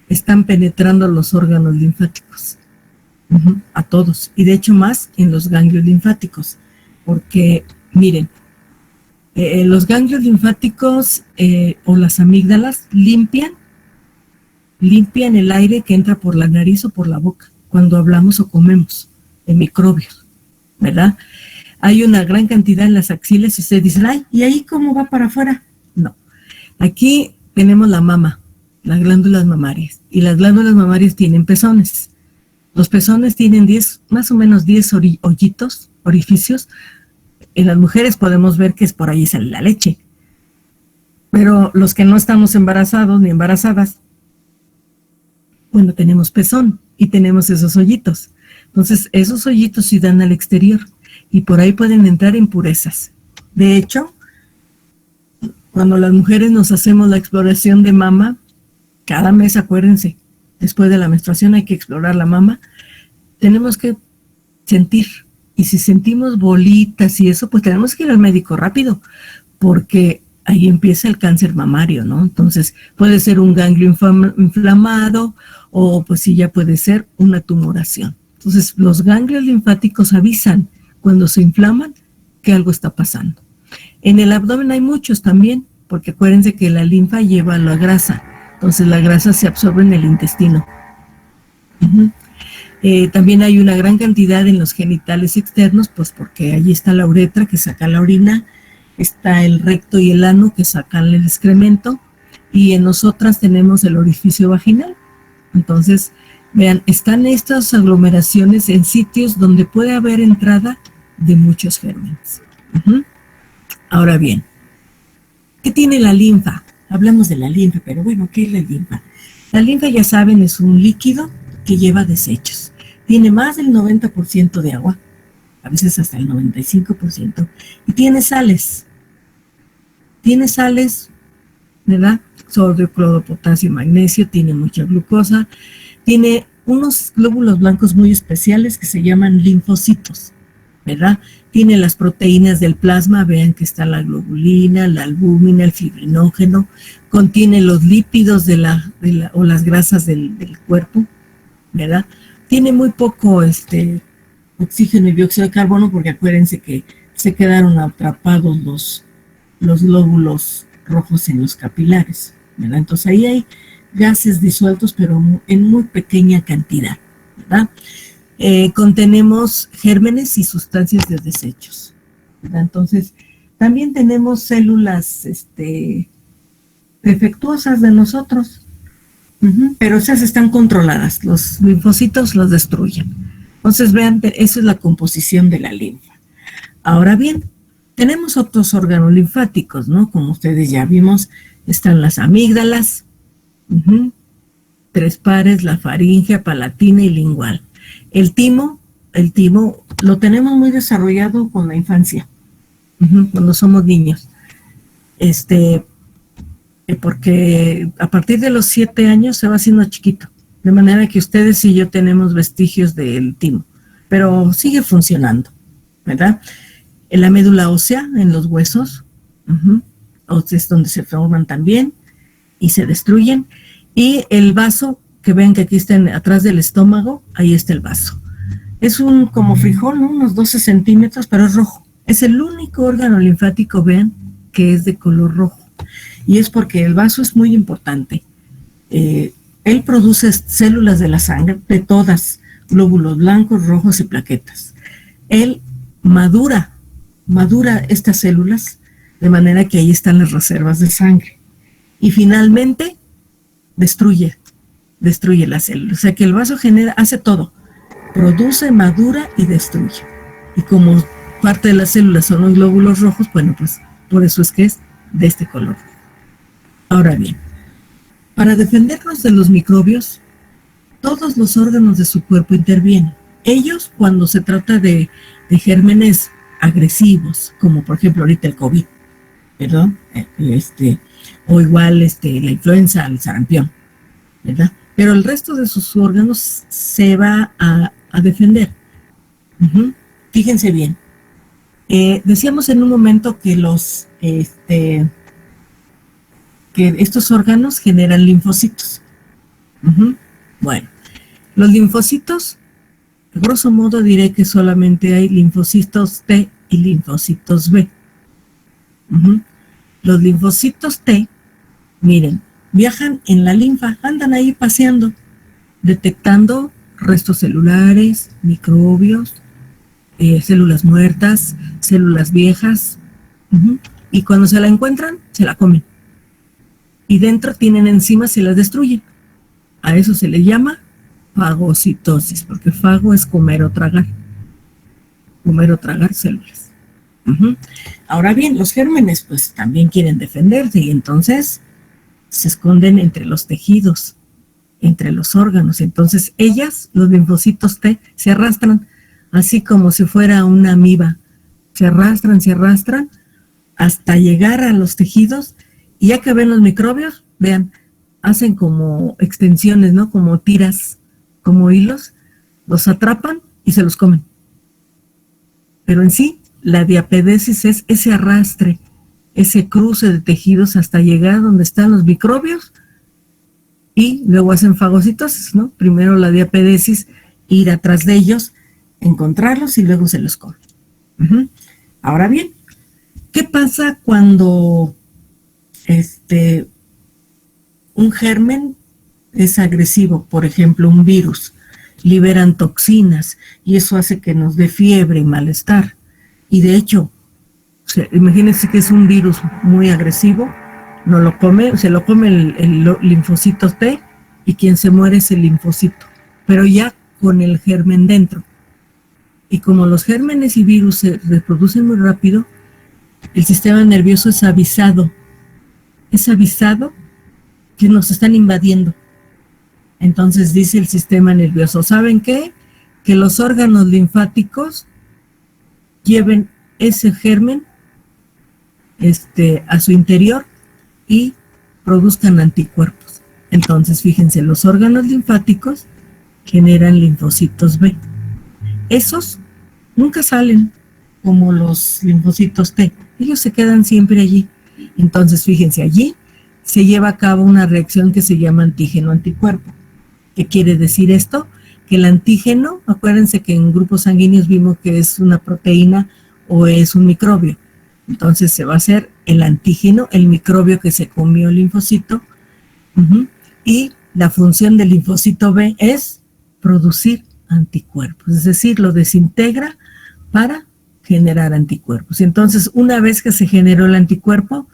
A: están penetrando los órganos linfáticos, a todos, y de hecho más en los ganglios linfáticos, porque miren, los ganglios linfáticos o las amígdalas limpian el aire que entra por la nariz o por la boca cuando hablamos o comemos, de microbios, ¿verdad? Hay una gran cantidad en las axilas y ustedes dicen, ay, ¿y ahí cómo va para afuera? No, aquí tenemos la mama, las glándulas mamarias, y las glándulas mamarias tienen pezones. Los pezones tienen más o menos 10 hoyitos, orificios. En las mujeres podemos ver que es por ahí sale la leche. Pero los que no estamos embarazados ni embarazadas, bueno, tenemos pezón y tenemos esos hoyitos. Entonces, esos hoyitos sí dan al exterior y por ahí pueden entrar impurezas. De hecho, cuando las mujeres nos hacemos la exploración de mama, cada mes, acuérdense, después de la menstruación hay que explorar la mama, tenemos que sentir. Y si sentimos bolitas y eso, pues tenemos que ir al médico rápido, porque ahí empieza el cáncer mamario, ¿no? Entonces, puede ser un ganglio inflamado o pues sí, ya puede ser una tumoración. Entonces, los ganglios linfáticos avisan cuando se inflaman que algo está pasando. En el abdomen hay muchos también, porque acuérdense que la linfa lleva la grasa. Entonces, la grasa se absorbe en el intestino. También hay una gran cantidad en los genitales externos, pues porque allí está la uretra que saca la orina, está el recto y el ano que sacan el excremento, y en nosotras tenemos el orificio vaginal. Entonces, vean, están estas aglomeraciones en sitios donde puede haber entrada de muchos gérmenes. Ahora bien, ¿qué tiene la linfa? Hablamos de la linfa, pero bueno, ¿qué es la linfa? La linfa, ya saben, es un líquido que lleva desechos. Tiene más del 90% de agua a veces hasta el 95%, y tiene sales, ¿verdad? Sodio, cloro, potasio, magnesio, tiene mucha glucosa, tiene unos glóbulos blancos muy especiales que se llaman linfocitos, ¿verdad? Tiene las proteínas del plasma, vean que está la globulina, la albúmina, el fibrinógeno, contiene los lípidos o las grasas del cuerpo, ¿verdad? Tiene muy poco oxígeno y dióxido de carbono, porque acuérdense que se quedaron atrapados los glóbulos rojos en los capilares, ¿verdad? Entonces ahí hay gases disueltos, pero en muy pequeña cantidad, ¿verdad? Contenemos gérmenes y sustancias de desechos, ¿verdad? Entonces también tenemos células defectuosas de nosotros, pero esas están controladas, los linfocitos los destruyen. Entonces vean, eso es la composición de la linfa. Ahora bien, tenemos otros órganos linfáticos, ¿no? Como ustedes ya vimos, están las amígdalas, 3 pares, la faringe, palatina y lingual. El timo lo tenemos muy desarrollado con la infancia, cuando somos niños. Porque a partir de los 7 años se va haciendo chiquito, de manera que ustedes y yo tenemos vestigios del timo, pero sigue funcionando, ¿verdad? En la médula ósea, en los huesos, es donde se forman también y se destruyen, y el vaso, que ven que aquí está atrás del estómago, ahí está el vaso. Es como frijol, ¿no? Unos 12 centímetros, pero es rojo. Es el único órgano linfático, vean, que es de color rojo. Y es porque el vaso es muy importante. Él produce células de la sangre, de todas, glóbulos blancos, rojos y plaquetas. Él madura estas células, de manera que ahí están las reservas de sangre. Y finalmente, destruye las células. O sea que el vaso hace todo. Produce, madura y destruye. Y como parte de las células son los glóbulos rojos, bueno, pues por eso es que es de este color. Ahora bien, para defendernos de los microbios, todos los órganos de su cuerpo intervienen. Ellos, cuando se trata de gérmenes agresivos, como por ejemplo ahorita el COVID, perdón, o igual la influenza, el sarampión, ¿verdad? Pero el resto de sus órganos se va a defender. Fíjense bien. Decíamos en un momento que que estos órganos generan linfocitos. Bueno, los linfocitos, grosso modo diré que solamente hay linfocitos T y linfocitos B. Los linfocitos T, miren, viajan en la linfa, andan ahí paseando, detectando restos celulares, microbios, células muertas, células viejas, y cuando se la encuentran, se la comen. Y dentro tienen enzimas y las destruyen. A eso se le llama fagocitosis, porque fago es comer o tragar células. Ahora bien, los gérmenes pues también quieren defenderse y entonces se esconden entre los tejidos, entre los órganos. Entonces los linfocitos T, se arrastran, así como si fuera una amiba. Se arrastran hasta llegar a los tejidos, y ya que ven los microbios, vean, hacen como extensiones, ¿no? Como tiras, como hilos, los atrapan y se los comen. Pero en sí, la diapedesis es ese arrastre, ese cruce de tejidos hasta llegar donde están los microbios, y luego hacen fagocitosis, ¿no? Primero la diapedesis, ir atrás de ellos, encontrarlos y luego se los comen. Ahora bien, ¿qué pasa cuando un germen es agresivo? Por ejemplo, un virus. Liberan toxinas y eso hace que nos dé fiebre y malestar. Y de hecho, imagínense que es un virus muy agresivo, se lo come el linfocito T, y quien se muere es el linfocito, pero ya con el germen dentro. Y como los gérmenes y virus se reproducen muy rápido, el sistema nervioso es avisado que nos están invadiendo. Entonces dice el sistema nervioso, ¿saben qué? Que los órganos linfáticos lleven ese germen a su interior y produzcan anticuerpos. Entonces, fíjense, los órganos linfáticos generan linfocitos B. Esos nunca salen como los linfocitos T. Ellos se quedan siempre allí. Entonces, fíjense, allí se lleva a cabo una reacción que se llama antígeno-anticuerpo. ¿Qué quiere decir esto? Que el antígeno, acuérdense que en grupos sanguíneos vimos que es una proteína o es un microbio. Entonces se va a hacer el antígeno, el microbio que se comió el linfocito, y la función del linfocito B es producir anticuerpos, es decir, lo desintegra para generar anticuerpos. Entonces, una vez que se generó el anticuerpo,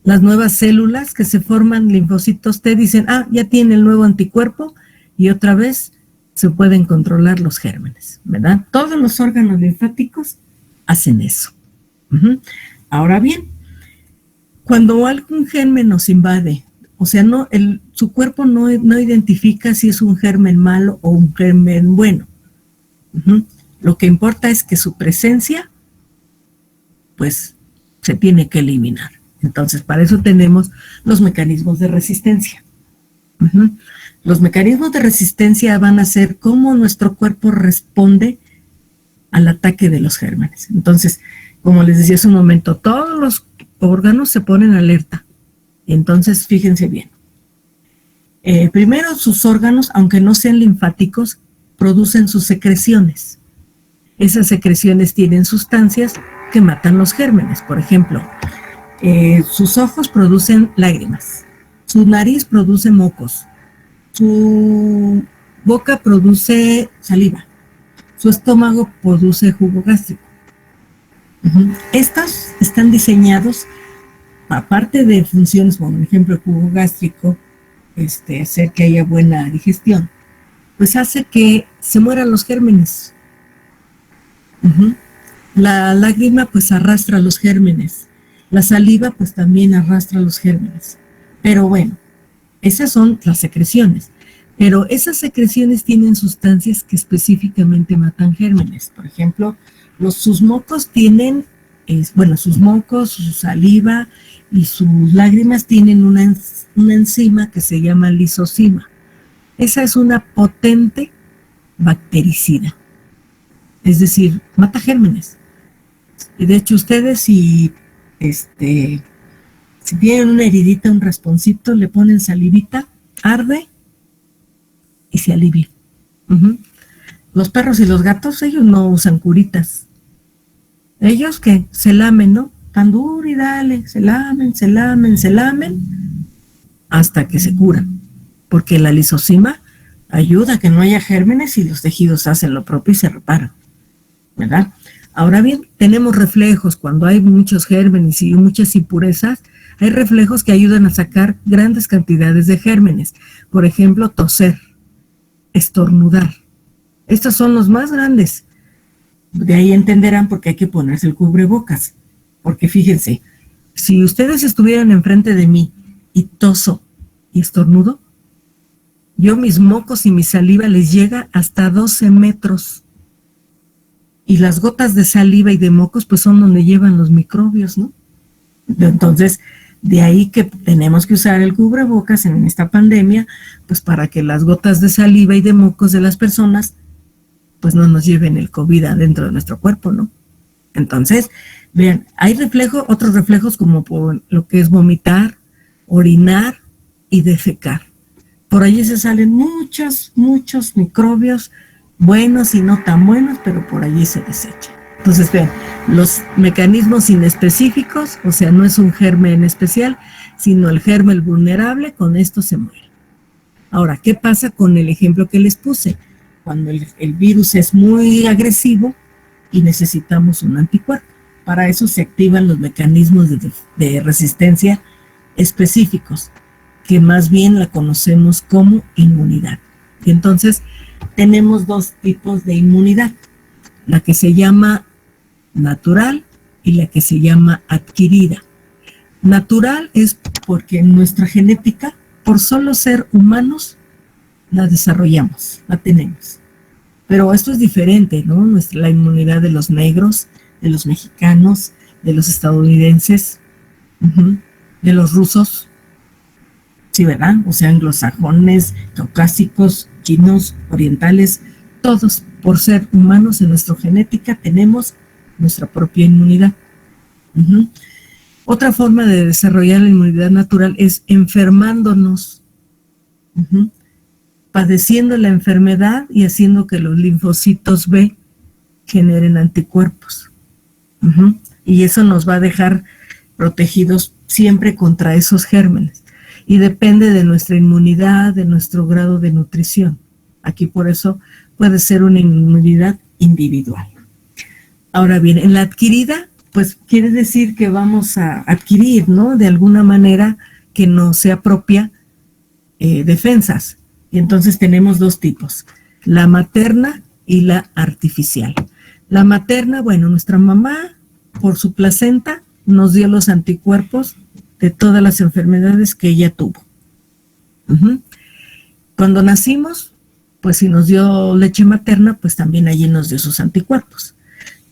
A: las nuevas células que se forman, linfocitos T, dicen, ya tiene el nuevo anticuerpo, y otra vez se pueden controlar los gérmenes, ¿verdad? Todos los órganos linfáticos hacen eso. Ahora bien, cuando algún germen nos invade, o sea, su cuerpo no identifica si es un germen malo o un germen bueno. Lo que importa es que su presencia, pues, se tiene que eliminar. Entonces, para eso tenemos los mecanismos de resistencia. Los mecanismos de resistencia van a ser cómo nuestro cuerpo responde al ataque de los gérmenes. Entonces, como les decía hace un momento, todos los órganos se ponen alerta. Entonces, fíjense bien. Primero, sus órganos, aunque no sean linfáticos, producen sus secreciones. Esas secreciones tienen sustancias que matan los gérmenes. Por ejemplo, sus ojos producen lágrimas, su nariz produce mocos, su boca produce saliva, su estómago produce jugo gástrico. Estos están diseñados, aparte de funciones, como por ejemplo el jugo gástrico, hacer que haya buena digestión, pues hace que se mueran los gérmenes. La lágrima pues arrastra los gérmenes, la saliva pues también arrastra los gérmenes. Pero bueno, esas son las secreciones. Pero esas secreciones tienen sustancias que específicamente matan gérmenes. Por ejemplo, sus mocos tienen, sus mocos, su saliva y sus lágrimas tienen una enzima que se llama lisozima. Esa es una potente bactericida. Es decir, mata gérmenes. De hecho, ustedes si tienen una heridita, un rasponcito, le ponen salivita, arde y se alivia. Los perros y los gatos, ellos no usan curitas. Ellos que se lamen, ¿no? Tan duro y dale, se lamen, hasta que se curan. Porque la lisozima ayuda a que no haya gérmenes y los tejidos hacen lo propio y se reparan, ¿verdad? Ahora bien, tenemos reflejos. Cuando hay muchos gérmenes y muchas impurezas, hay reflejos que ayudan a sacar grandes cantidades de gérmenes. Por ejemplo, toser, estornudar. Estos son los más grandes. De ahí entenderán por qué hay que ponerse el cubrebocas. Porque fíjense, si ustedes estuvieran enfrente de mí y toso y estornudo, yo mis mocos y mi saliva les llega hasta 12 metros. Y las gotas de saliva y de mocos pues son donde llevan los microbios, ¿no? Entonces, de ahí que tenemos que usar el cubrebocas en esta pandemia, pues para que las gotas de saliva y de mocos de las personas pues no nos lleven el COVID adentro de nuestro cuerpo, ¿no? Entonces, vean, hay otros reflejos como por lo que es vomitar, orinar y defecar. Por allí se salen muchos microbios, buenos y no tan buenos, pero por allí se desecha. Entonces, vean, los mecanismos inespecíficos, o sea, no es un germen especial, sino el germen vulnerable, con esto se muere. Ahora, ¿qué pasa con el ejemplo que les puse? Cuando el virus es muy agresivo y necesitamos un anticuerpo. Para eso se activan los mecanismos de resistencia específicos, que más bien la conocemos como inmunidad. Y entonces, tenemos dos tipos de inmunidad, la que se llama natural y la que se llama adquirida. Natural es porque en nuestra genética, por solo ser humanos, la desarrollamos, la tenemos. Pero esto es diferente, ¿no? La inmunidad de los negros, de los mexicanos, de los estadounidenses, de los rusos, sí, ¿verdad? O sea, anglosajones, caucásicos, chinos, orientales, todos, por ser humanos en nuestra genética, tenemos nuestra propia inmunidad. Otra forma de desarrollar la inmunidad natural es enfermándonos, padeciendo la enfermedad y haciendo que los linfocitos B generen anticuerpos. Y eso nos va a dejar protegidos siempre contra esos gérmenes. Y depende de nuestra inmunidad, de nuestro grado de nutrición. Aquí por eso puede ser una inmunidad individual. Ahora bien, en la adquirida, pues quiere decir que vamos a adquirir, ¿no? De alguna manera que nos sea propia defensas. Y entonces tenemos dos tipos, la materna y la artificial. La materna, bueno, nuestra mamá, por su placenta, nos dio los anticuerpos de todas las enfermedades que ella tuvo. Cuando nacimos, pues si nos dio leche materna, pues también allí nos dio sus anticuerpos.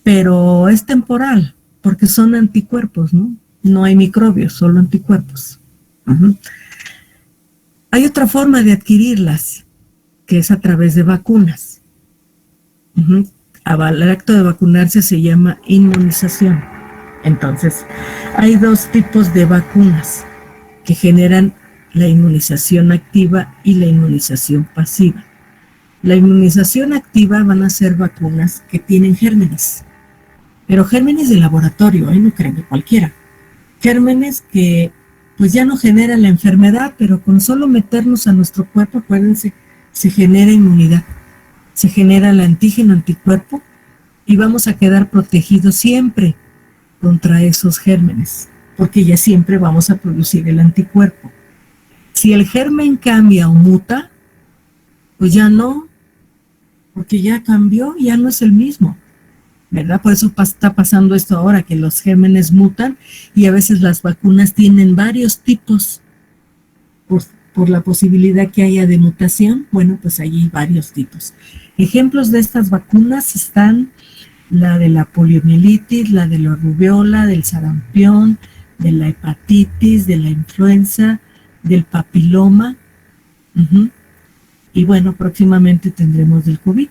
A: Pero es temporal, porque son anticuerpos, ¿no? No hay microbios, solo anticuerpos. Hay otra forma de adquirirlas, que es a través de vacunas. El acto de vacunarse se llama inmunización. Entonces, hay dos tipos de vacunas que generan la inmunización activa y la inmunización pasiva. La inmunización activa van a ser vacunas que tienen gérmenes, pero gérmenes de laboratorio, no crean que cualquiera. Gérmenes que pues ya no generan la enfermedad, pero con solo meternos a nuestro cuerpo, acuérdense, se genera inmunidad, se genera el antígeno anticuerpo y vamos a quedar protegidos siempre contra esos gérmenes, porque ya siempre vamos a producir el anticuerpo. Si el germen cambia o muta, pues ya no, porque ya cambió, ya no es el mismo, ¿verdad? Por eso está pasando esto ahora, que los gérmenes mutan y a veces las vacunas tienen varios tipos por la posibilidad que haya de mutación. Bueno, pues hay varios tipos. Ejemplos de estas vacunas están la de la poliomielitis, la de la rubiola, del sarampión, de la hepatitis, de la influenza, del papiloma. Y bueno, próximamente tendremos del COVID.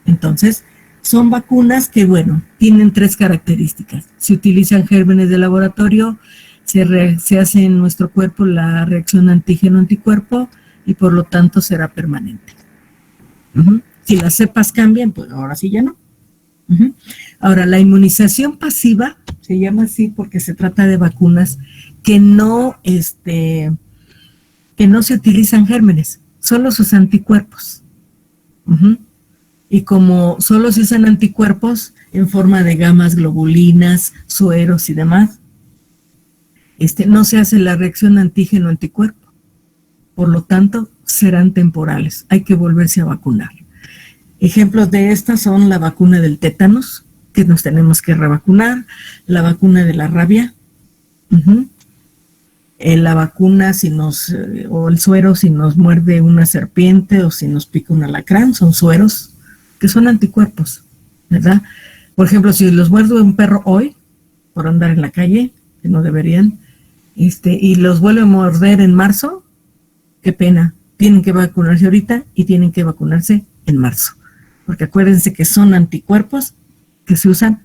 A: Entonces, son vacunas que, bueno, tienen tres características. Se utilizan gérmenes de laboratorio, se hace en nuestro cuerpo la reacción antígeno-anticuerpo y por lo tanto será permanente. Si las cepas cambian, pues ahora sí ya no. Ahora, la inmunización pasiva se llama así porque se trata de vacunas que no se utilizan gérmenes, solo sus anticuerpos. Y como solo se usan anticuerpos en forma de gamas, globulinas, sueros y demás, no se hace la reacción antígeno-anticuerpo. Por lo tanto, serán temporales. Hay que volverse a vacunar. Ejemplos de estas son la vacuna del tétanos, que nos tenemos que revacunar, la vacuna de la rabia, la vacuna o el suero si nos muerde una serpiente o si nos pica un alacrán, son sueros que son anticuerpos, ¿verdad? Por ejemplo, si los muerde un perro hoy, por andar en la calle, que no deberían, y los vuelve a morder en marzo, qué pena, tienen que vacunarse ahorita y tienen que vacunarse en marzo. Porque acuérdense que son anticuerpos que se usan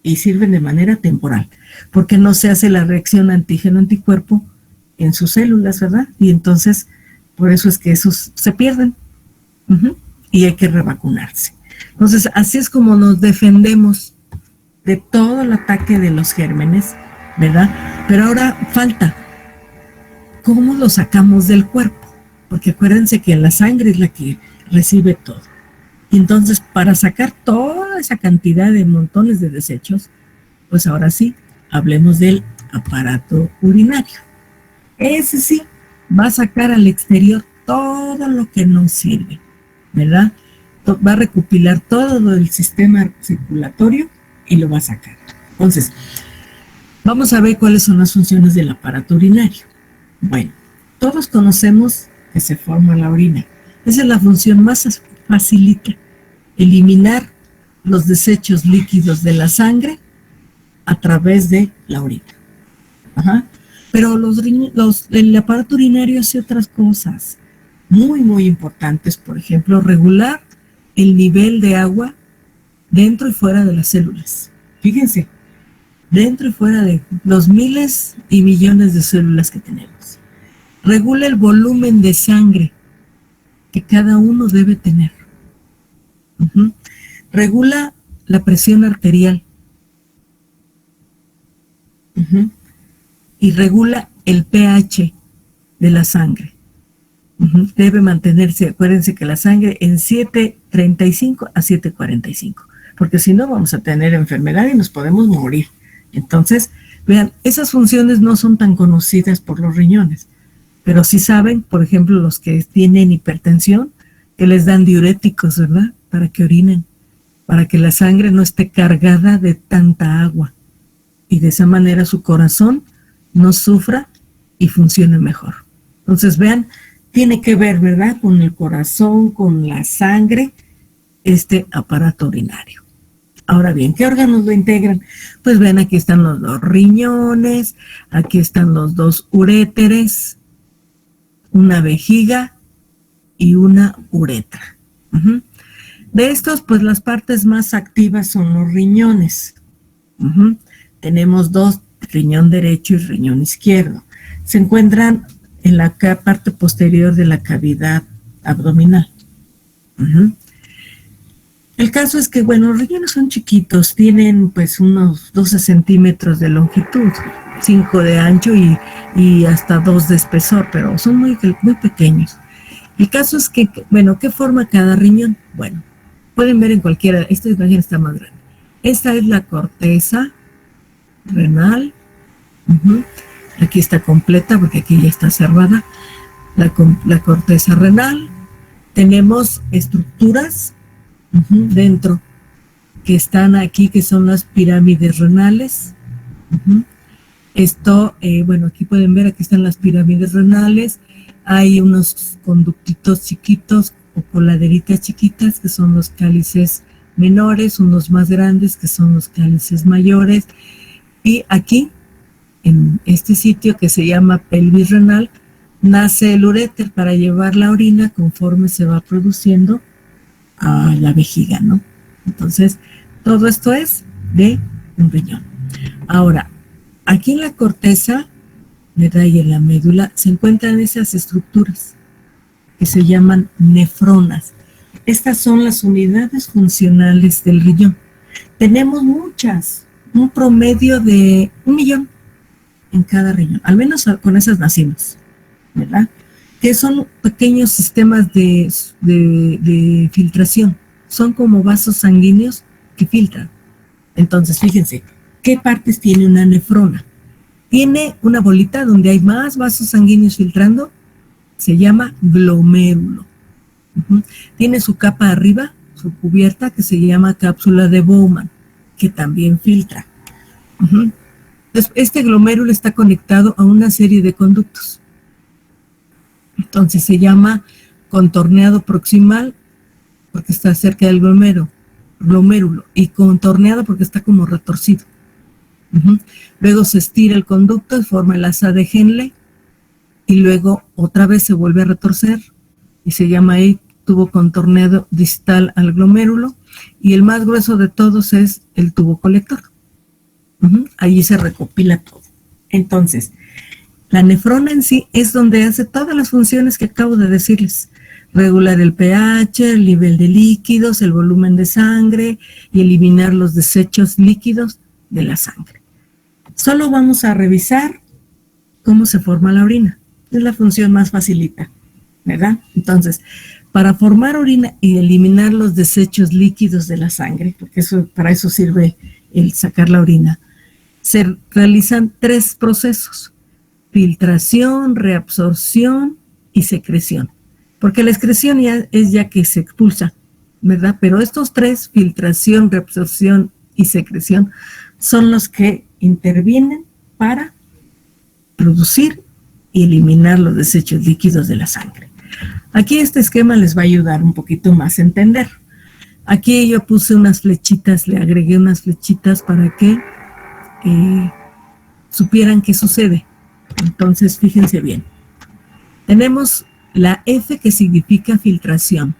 A: y sirven de manera temporal, porque no se hace la reacción antígeno-anticuerpo en sus células, ¿verdad? Y entonces, por eso es que esos se pierden. Y hay que revacunarse. Entonces, así es como nos defendemos de todo el ataque de los gérmenes, ¿verdad? Pero ahora falta, ¿cómo lo sacamos del cuerpo? Porque acuérdense que la sangre es la que recibe todo. Y entonces, para sacar toda esa cantidad de montones de desechos, pues ahora sí, hablemos del aparato urinario. Ese sí, va a sacar al exterior todo lo que no sirve, ¿verdad? Va a recopilar todo el sistema circulatorio y lo va a sacar. Entonces, vamos a ver cuáles son las funciones del aparato urinario. Bueno, todos conocemos que se forma la orina. Esa es la función más facilita, eliminar los desechos líquidos de la sangre a través de la orina. Ajá. Pero el aparato urinario hace otras cosas muy, muy importantes. Por ejemplo, regular el nivel de agua dentro y fuera de las células. Fíjense, dentro y fuera de los miles y millones de células que tenemos. Regula el volumen de sangre que cada uno debe tener. Regula la presión arterial. Y regula el pH de la sangre. Debe mantenerse, acuérdense que la sangre en 7.35 a 7.45, porque si no vamos a tener enfermedad y nos podemos morir. Entonces, vean, esas funciones no son tan conocidas por los riñones, pero sí saben, por ejemplo, los que tienen hipertensión, que les dan diuréticos, ¿verdad? Para que orinen, para que la sangre no esté cargada de tanta agua. Y de esa manera su corazón no sufra y funcione mejor. Entonces, vean, tiene que ver, ¿verdad?, con el corazón, con la sangre, este aparato urinario. Ahora bien, ¿qué órganos lo integran? Pues ven, aquí están los 2 riñones, aquí están los 2 uréteres, una vejiga y una uretra. De estos, pues las partes más activas son los riñones. Tenemos 2, riñón derecho y riñón izquierdo. Se encuentran en la parte posterior de la cavidad abdominal. El caso es que, bueno, los riñones son chiquitos, tienen pues unos 12 centímetros de longitud, 5 de ancho y hasta 2 de espesor, pero son muy, muy pequeños. El caso es que, bueno, ¿qué forma cada riñón? Bueno, pueden ver en cualquiera, esta imagen está más grande. Esta es la corteza renal. Aquí está completa porque aquí ya está cerrada la corteza renal. Tenemos estructuras dentro que están aquí, que son las pirámides renales. Esto, bueno, aquí pueden ver, aquí están las pirámides renales. Hay unos conductitos chiquitos o coladeritas chiquitas que son los cálices menores, unos más grandes que son los cálices mayores. Y aquí, en este sitio que se llama pelvis renal, nace el uréter para llevar la orina conforme se va produciendo a la vejiga, ¿no? Entonces, todo esto es de un riñón. Ahora, aquí en la corteza, ¿verdad?, y en la médula, se encuentran esas estructuras que se llaman nefronas. Estas son las unidades funcionales del riñón. Tenemos muchas, un promedio de 1 millón en cada riñón, al menos con esas nacimos, ¿verdad? Que son pequeños sistemas de filtración, son como vasos sanguíneos que filtran. Entonces, fíjense, ¿qué partes tiene una nefrona? Tiene una bolita donde hay más vasos sanguíneos filtrando, se llama glomérulo. Tiene su capa arriba, su cubierta, que se llama cápsula de Bowman, que también filtra. Entonces, este glomérulo está conectado a una serie de conductos. Entonces se llama contorneado proximal porque está cerca del glomérulo, y contorneado porque está como retorcido. Luego se estira el conducto, forma el asa de Henle, y luego otra vez se vuelve a retorcer y se llama ahí tubo contorneado distal al glomérulo, y el más grueso de todos es el tubo colector. Allí se recopila todo. Entonces, la nefrona en sí es donde hace todas las funciones que acabo de decirles: regular el pH, el nivel de líquidos, el volumen de sangre y eliminar los desechos líquidos de la sangre. Solo vamos a revisar cómo se forma la orina. Es la función más facilita, ¿verdad? Entonces, para formar orina y eliminar los desechos líquidos de la sangre, porque para eso sirve el sacar la orina, se realizan 3 procesos: filtración, reabsorción y secreción. Porque la excreción es ya que se expulsa, ¿verdad? Pero estos 3, filtración, reabsorción y secreción, son los que intervienen para producir y eliminar los desechos líquidos de la sangre. Aquí este esquema les va a ayudar un poquito más a entender. Aquí yo puse unas flechitas, le agregué unas flechitas para que supieran qué sucede. Entonces, fíjense bien. Tenemos la F, que significa filtración,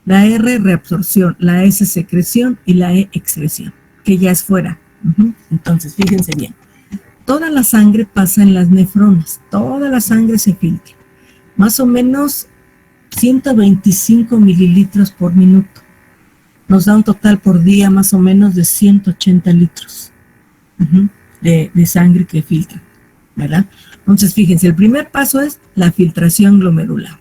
A: la R, reabsorción, la S, secreción, y la E, excreción, que ya es fuera. Entonces, fíjense bien. Toda la sangre pasa en las nefronas, toda la sangre se filtra. Más o menos 125 mililitros por minuto. Nos da un total por día más o menos de 180 litros de sangre que filtra, ¿verdad? Entonces, fíjense, el primer paso es la filtración glomerular,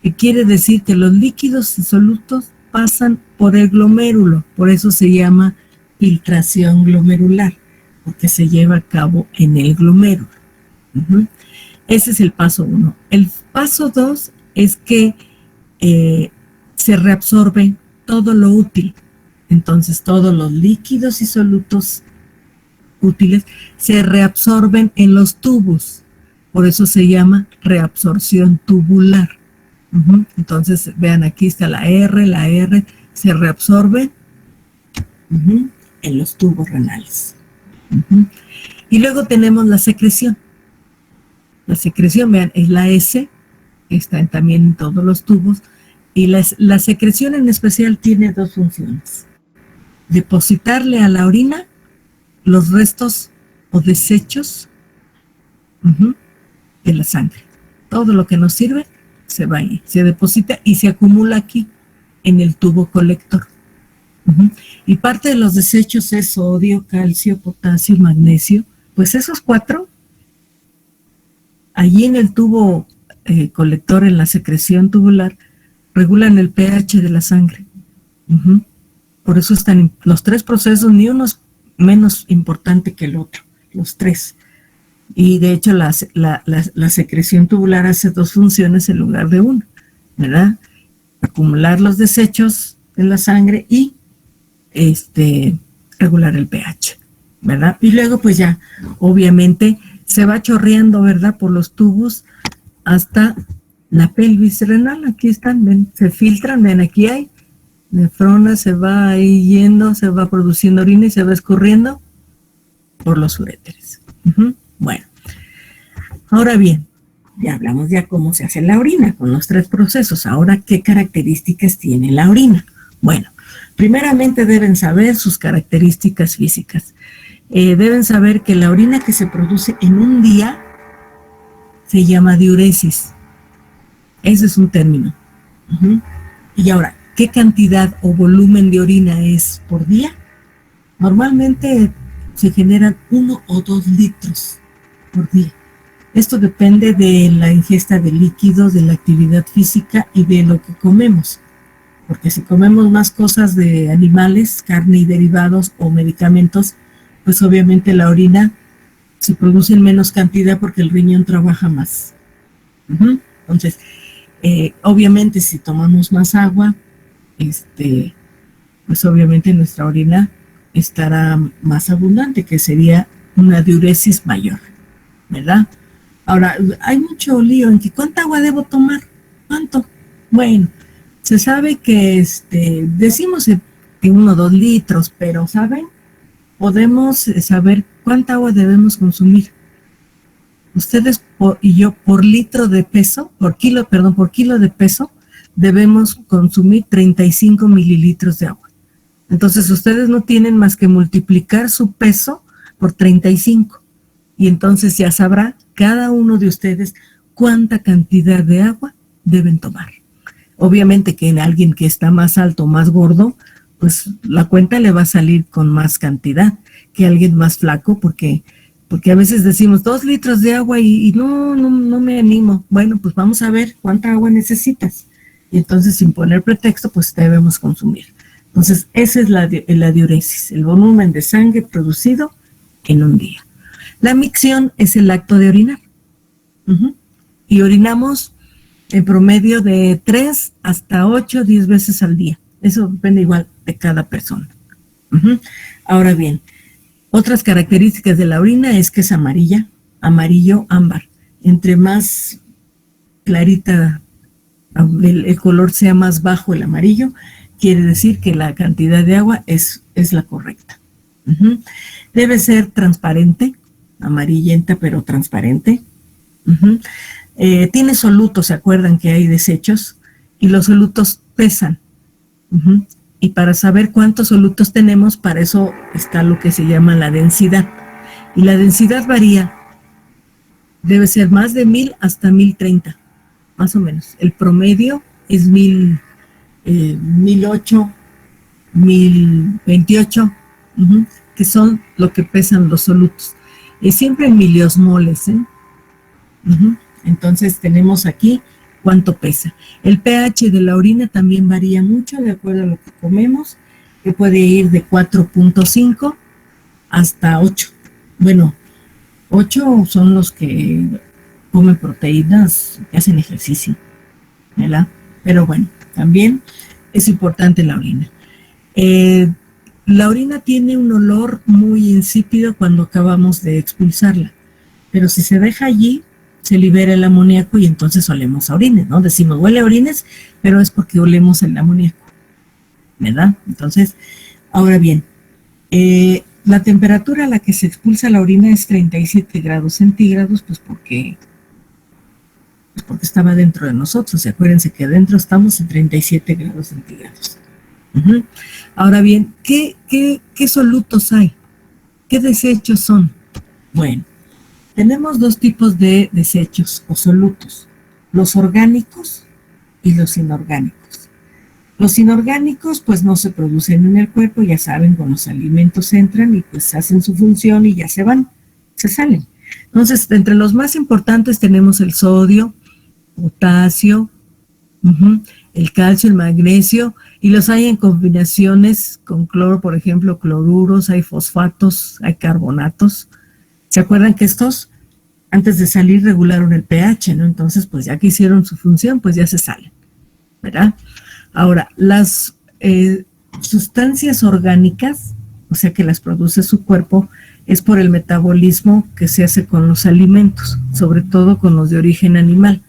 A: que quiere decir que los líquidos solutos pasan por el glomérulo, por eso se llama filtración glomerular, porque se lleva a cabo en el glomérulo. Ese es el paso 1. El paso 2 es que se reabsorbe todo lo útil. Entonces, todos los líquidos y solutos útiles se reabsorben en los tubos. Por eso se llama reabsorción tubular. Entonces, vean, aquí está la R se reabsorbe en los tubos renales. Y luego tenemos la secreción. La secreción, vean, es la S, que está también en todos los tubos, y la secreción en especial tiene dos funciones: depositarle a la orina los restos o desechos de la sangre. Todo lo que nos sirve se va ahí, se deposita y se acumula aquí en el tubo colector. Y parte de los desechos es sodio, calcio, potasio, magnesio. Pues esos 4, allí en el tubo colector, en la secreción tubular, regulan el pH de la sangre. Por eso están los 3 procesos, ni uno es menos importante que el otro, los 3. Y de hecho la secreción tubular hace 2 funciones en lugar de 1, ¿verdad? Acumular los desechos de la sangre y regular el pH, ¿verdad? Y luego pues ya, obviamente, se va chorreando, ¿verdad?, por los tubos hasta la pelvis renal. Aquí están, ven, se filtran, ven, aquí hay nefrona, se va ahí yendo, se va produciendo orina y se va escurriendo por los uréteres. Bueno, ahora bien, ya hablamos ya cómo se hace la orina con los 3 procesos. Ahora, ¿qué características tiene la orina? Bueno, primeramente deben saber sus características físicas. Deben saber que la orina que se produce en un día se llama diuresis. Ese es un término. Y ahora, ¿qué cantidad o volumen de orina es por día? Normalmente se generan 1 o 2 litros por día. Esto depende de la ingesta de líquidos, de la actividad física y de lo que comemos. Porque si comemos más cosas de animales, carne y derivados o medicamentos, pues obviamente la orina se produce en menos cantidad porque el riñón trabaja más. Entonces, obviamente si tomamos más agua, pues obviamente nuestra orina estará más abundante, que sería una diuresis mayor, ¿verdad? Ahora, hay mucho lío en que ¿cuánta agua debo tomar? ¿Cuánto? Bueno, se sabe que decimos que 1 o 2 litros, pero ¿saben? Podemos saber cuánta agua debemos consumir. Ustedes y yo por litro de peso, por kilo de peso, debemos consumir 35 mililitros de agua. Entonces ustedes no tienen más que multiplicar su peso por 35 y entonces ya sabrá cada uno de ustedes cuánta cantidad de agua deben tomar. Obviamente que en alguien que está más alto, más gordo, pues la cuenta le va a salir con más cantidad que alguien más flaco, porque a veces decimos 2 litros de agua y no me animo. Bueno, pues vamos a ver cuánta agua necesitas. Y entonces, sin poner pretexto, pues debemos consumir. Entonces, esa es la diuresis, el volumen de sangre producido en un día. La micción es el acto de orinar. Y orinamos en promedio de 3 hasta 8, 10 veces al día. Eso depende igual de cada persona. Ahora bien, otras características de la orina es que es amarilla, amarillo, ámbar. Entre más clarita el color sea más bajo el amarillo, quiere decir que la cantidad de agua es la correcta. Debe ser transparente, amarillenta pero transparente. Tiene solutos, ¿se acuerdan que hay desechos? Y los solutos pesan. Y para saber cuántos solutos tenemos, para eso está lo que se llama la densidad. Y la densidad varía, debe ser más de 1000 hasta 1030, más o menos. El promedio es 1008, 1028, que son lo que pesan los solutos. Siempre en miliosmoles, Entonces tenemos aquí cuánto pesa. El pH de la orina también varía mucho de acuerdo a lo que comemos, que puede ir de 4.5 hasta 8. Bueno, 8 son los que comen proteínas, que hacen ejercicio, ¿verdad? Pero bueno, también es importante la orina. La orina tiene un olor muy insípido cuando acabamos de expulsarla, pero si se deja allí, se libera el amoníaco y entonces olemos a orines, ¿no? Decimos, huele a orines, pero es porque olemos el amoníaco, ¿verdad? Entonces, ahora bien, la temperatura a la que se expulsa la orina es 37 grados centígrados, pues porque estaba dentro de nosotros, y acuérdense que adentro estamos en 37 grados centígrados. Ahora bien, ¿qué solutos hay? ¿Qué desechos son? Bueno, tenemos dos tipos de desechos o solutos, los orgánicos y los inorgánicos. Los inorgánicos pues no se producen en el cuerpo, ya saben, con los alimentos entran y pues hacen su función y ya se van, se salen. Entonces, entre los más importantes tenemos el sodio, potasio, el calcio, el magnesio, y los hay en combinaciones con cloro, por ejemplo, cloruros, hay fosfatos, hay carbonatos. ¿Se acuerdan que estos, antes de salir, regularon el pH, ¿no? Entonces, pues ya que hicieron su función, pues ya se salen, ¿verdad? Ahora, las sustancias orgánicas, o sea que las produce su cuerpo, es por el metabolismo que se hace con los alimentos, sobre todo con los de origen animal.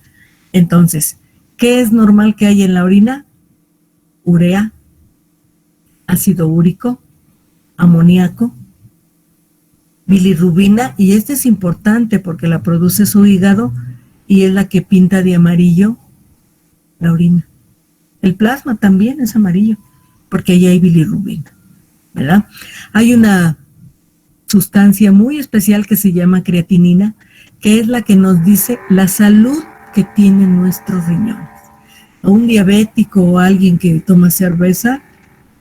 A: Entonces, ¿qué es normal que haya en la orina? Urea, ácido úrico, amoníaco, bilirrubina, y este es importante porque la produce su hígado y es la que pinta de amarillo la orina. El plasma también es amarillo porque ahí hay bilirrubina, ¿verdad? Hay una sustancia muy especial que se llama creatinina, que es la que nos dice la salud que tienen nuestros riñones. A un diabético o alguien que toma cerveza,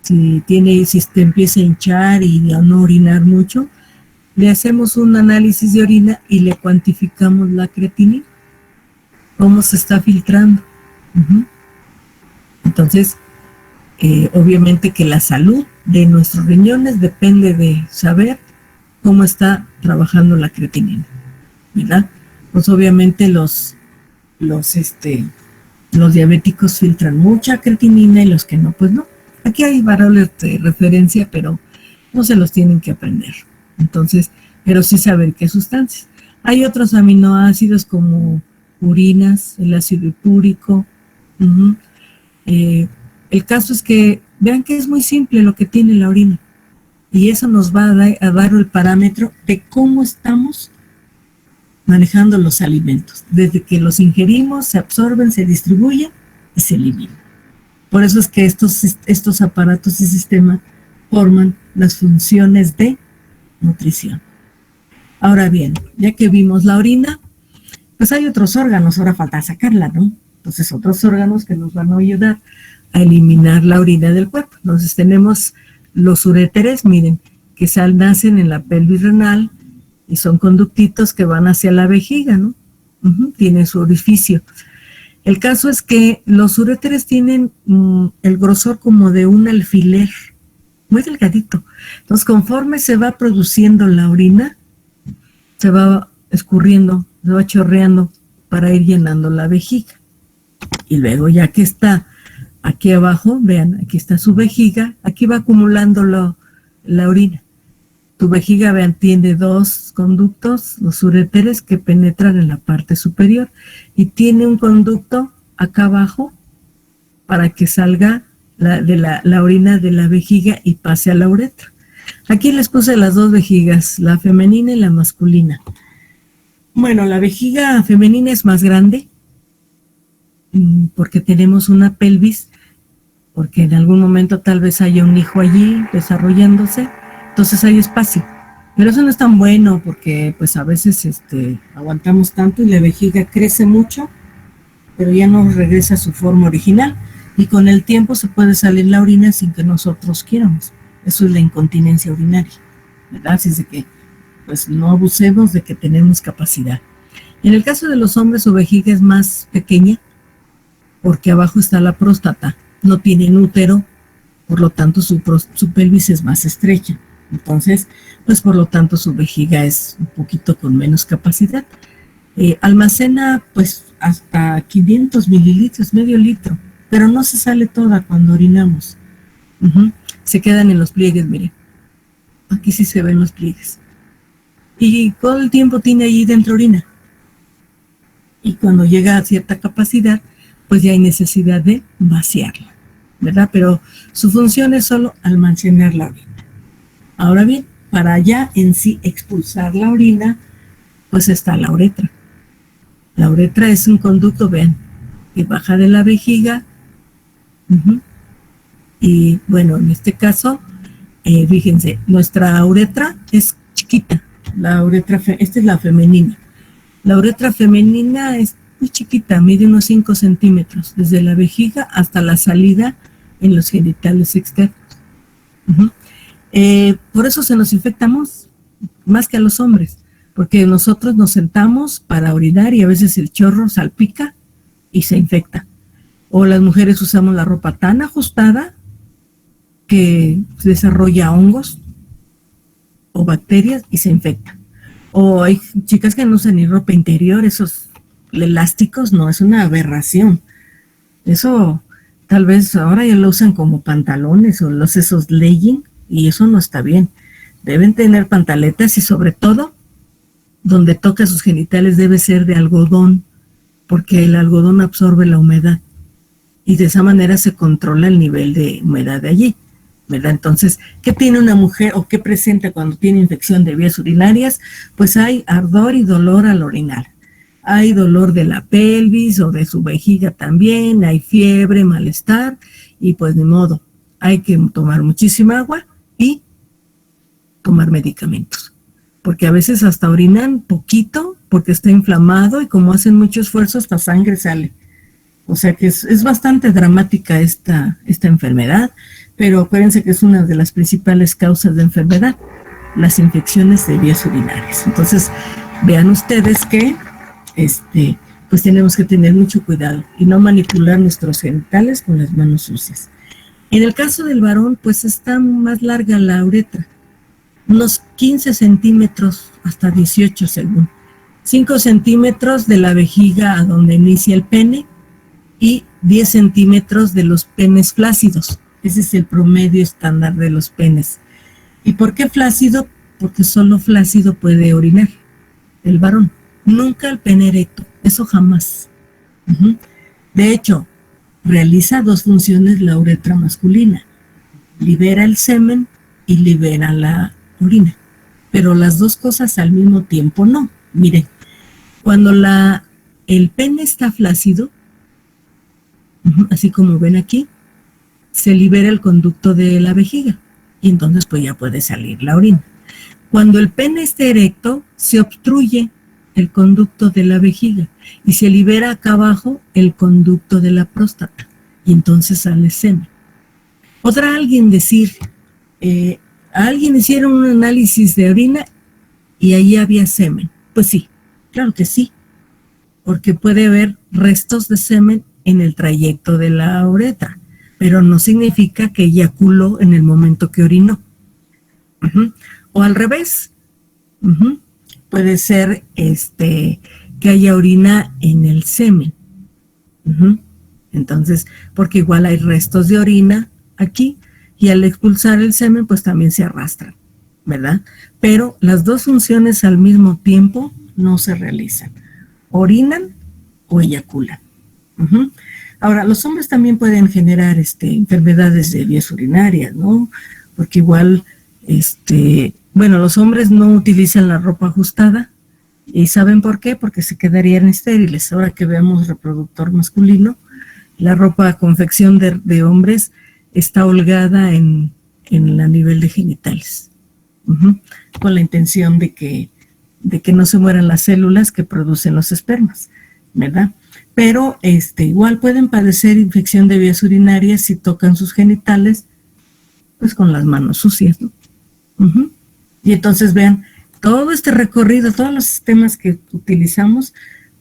A: si te empieza a hinchar y a no orinar mucho, le hacemos un análisis de orina y le cuantificamos la creatinina, cómo se está filtrando. Entonces, obviamente que la salud de nuestros riñones depende de saber cómo está trabajando la creatinina, ¿verdad? Pues obviamente los diabéticos filtran mucha creatinina y los que no, pues no. Aquí hay valores de referencia, pero no se los tienen que aprender. Entonces, pero sí saber qué sustancias. Hay otros aminoácidos como urinas, el ácido hipúrico. El caso es que vean que es muy simple lo que tiene la orina. Y eso nos va a dar el parámetro de cómo estamos manejando los alimentos. Desde que los ingerimos, se absorben, se distribuyen y se eliminan. Por eso es que estos aparatos y sistemas forman las funciones de nutrición. Ahora bien, ya que vimos la orina, pues hay otros órganos, ahora falta sacarla, ¿no? Entonces otros órganos que nos van a ayudar a eliminar la orina del cuerpo. Entonces tenemos los uréteres, miren, que nacen en la pelvis renal y son conductitos que van hacia la vejiga, ¿no? Tienen su orificio. El caso es que los uréteres tienen el grosor como de un alfiler, muy delgadito. Entonces, conforme se va produciendo la orina, se va escurriendo, se va chorreando para ir llenando la vejiga. Y luego, ya que está aquí abajo, vean, aquí está su vejiga, aquí va acumulando la orina. Tu vejiga, vean, tiene dos conductos, los uréteres, que penetran en la parte superior, y tiene un conducto acá abajo para que salga la orina de la vejiga y pase a la uretra. Aquí les puse las dos vejigas, la femenina y la masculina. Bueno, la vejiga femenina es más grande porque tenemos una pelvis, porque en algún momento tal vez haya un hijo allí desarrollándose, entonces hay espacio. Pero eso no es tan bueno porque pues a veces aguantamos tanto y la vejiga crece mucho, pero ya no regresa a su forma original. Y con el tiempo se puede salir la orina sin que nosotros quieramos. Eso es la incontinencia urinaria, ¿verdad? Así es de que pues no abusemos de que tenemos capacidad. En el caso de los hombres, su vejiga es más pequeña porque abajo está la próstata. No tienen útero, por lo tanto su pelvis es más estrecha. Entonces, pues por lo tanto su vejiga es un poquito con menos capacidad. Almacena pues hasta 500 mililitros, medio litro, pero no se sale toda cuando orinamos. Se quedan en los pliegues, miren. Aquí sí se ven los pliegues. Y todo el tiempo tiene ahí dentro orina. Y cuando llega a cierta capacidad, pues ya hay necesidad de vaciarla, ¿verdad? Pero su función es solo almacenar la orina. Ahora bien, para ya en sí expulsar la orina, pues está la uretra. La uretra es un conducto, vean, que baja de la vejiga. Y bueno, en este caso, fíjense, nuestra uretra es chiquita. La uretra, esta es la femenina. La uretra femenina es muy chiquita, mide unos 5 centímetros, desde la vejiga hasta la salida en los genitales externos. Por eso se nos infectamos más que a los hombres, porque nosotros nos sentamos para orinar y a veces el chorro salpica y se infecta. O las mujeres usamos la ropa tan ajustada que desarrolla hongos o bacterias y se infecta. O hay chicas que no usan ni ropa interior, esos elásticos, no, es una aberración. Eso tal vez ahora ya lo usan como pantalones o esos leggings y eso no está bien. Deben tener pantaletas y sobre todo donde toca sus genitales debe ser de algodón, porque el algodón absorbe la humedad y de esa manera se controla el nivel de humedad de allí, ¿verdad? Entonces, ¿qué tiene una mujer o qué presenta cuando tiene infección de vías urinarias? Pues hay ardor y dolor al orinar. Hay dolor de la pelvis o de su vejiga también, hay fiebre, malestar y pues ni modo, hay que tomar muchísima agua y tomar medicamentos. Porque a veces hasta orinan poquito porque está inflamado y como hacen mucho esfuerzo hasta sangre sale. O sea que es bastante dramática esta enfermedad, pero acuérdense que es una de las principales causas de enfermedad, las infecciones de vías urinarias. Entonces, vean ustedes que pues tenemos que tener mucho cuidado y no manipular nuestros genitales con las manos sucias. En el caso del varón, pues está más larga la uretra, unos 15 centímetros hasta 18 según. 5 centímetros de la vejiga a donde inicia el pene y 10 centímetros de los penes flácidos. Ese es el promedio estándar de los penes. ¿Y por qué flácido? Porque solo flácido puede orinar el varón. Nunca el pene erecto, eso jamás. De hecho, realiza dos funciones la uretra masculina. Libera el semen y libera la orina. Pero las dos cosas al mismo tiempo no. Miren, cuando el pene está flácido, así como ven aquí, se libera el conducto de la vejiga y entonces pues ya puede salir la orina. Cuando el pene está erecto, se obstruye el conducto de la vejiga y se libera acá abajo el conducto de la próstata y entonces sale semen. ¿Podrá alguien decir, a alguien hicieron un análisis de orina y ahí había semen? Pues sí, claro que sí, porque puede haber restos de semen en el trayecto de la uretra, pero no significa que eyaculó en el momento que orinó. O al revés, puede ser que haya orina en el semen. Entonces, porque igual hay restos de orina aquí y al expulsar el semen pues también se arrastran, ¿verdad? Pero las dos funciones al mismo tiempo no se realizan. Orinan o eyaculan. Ahora, los hombres también pueden generar enfermedades de vías urinarias, ¿no? Porque igual, bueno, los hombres no utilizan la ropa ajustada. ¿Y saben por qué? Porque se quedarían estériles. Ahora que veamos reproductor masculino, la ropa a confección de hombres está holgada a nivel de genitales, con la intención de que no se mueran las células que producen los espermas, ¿verdad? Pero igual pueden padecer infección de vías urinarias si tocan sus genitales, pues con las manos sucias, ¿no? Y entonces vean, todo este recorrido, todos los sistemas que utilizamos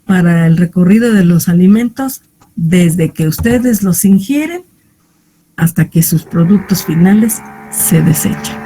A: para el recorrido de los alimentos, desde que ustedes los ingieren hasta que sus productos finales se desechan.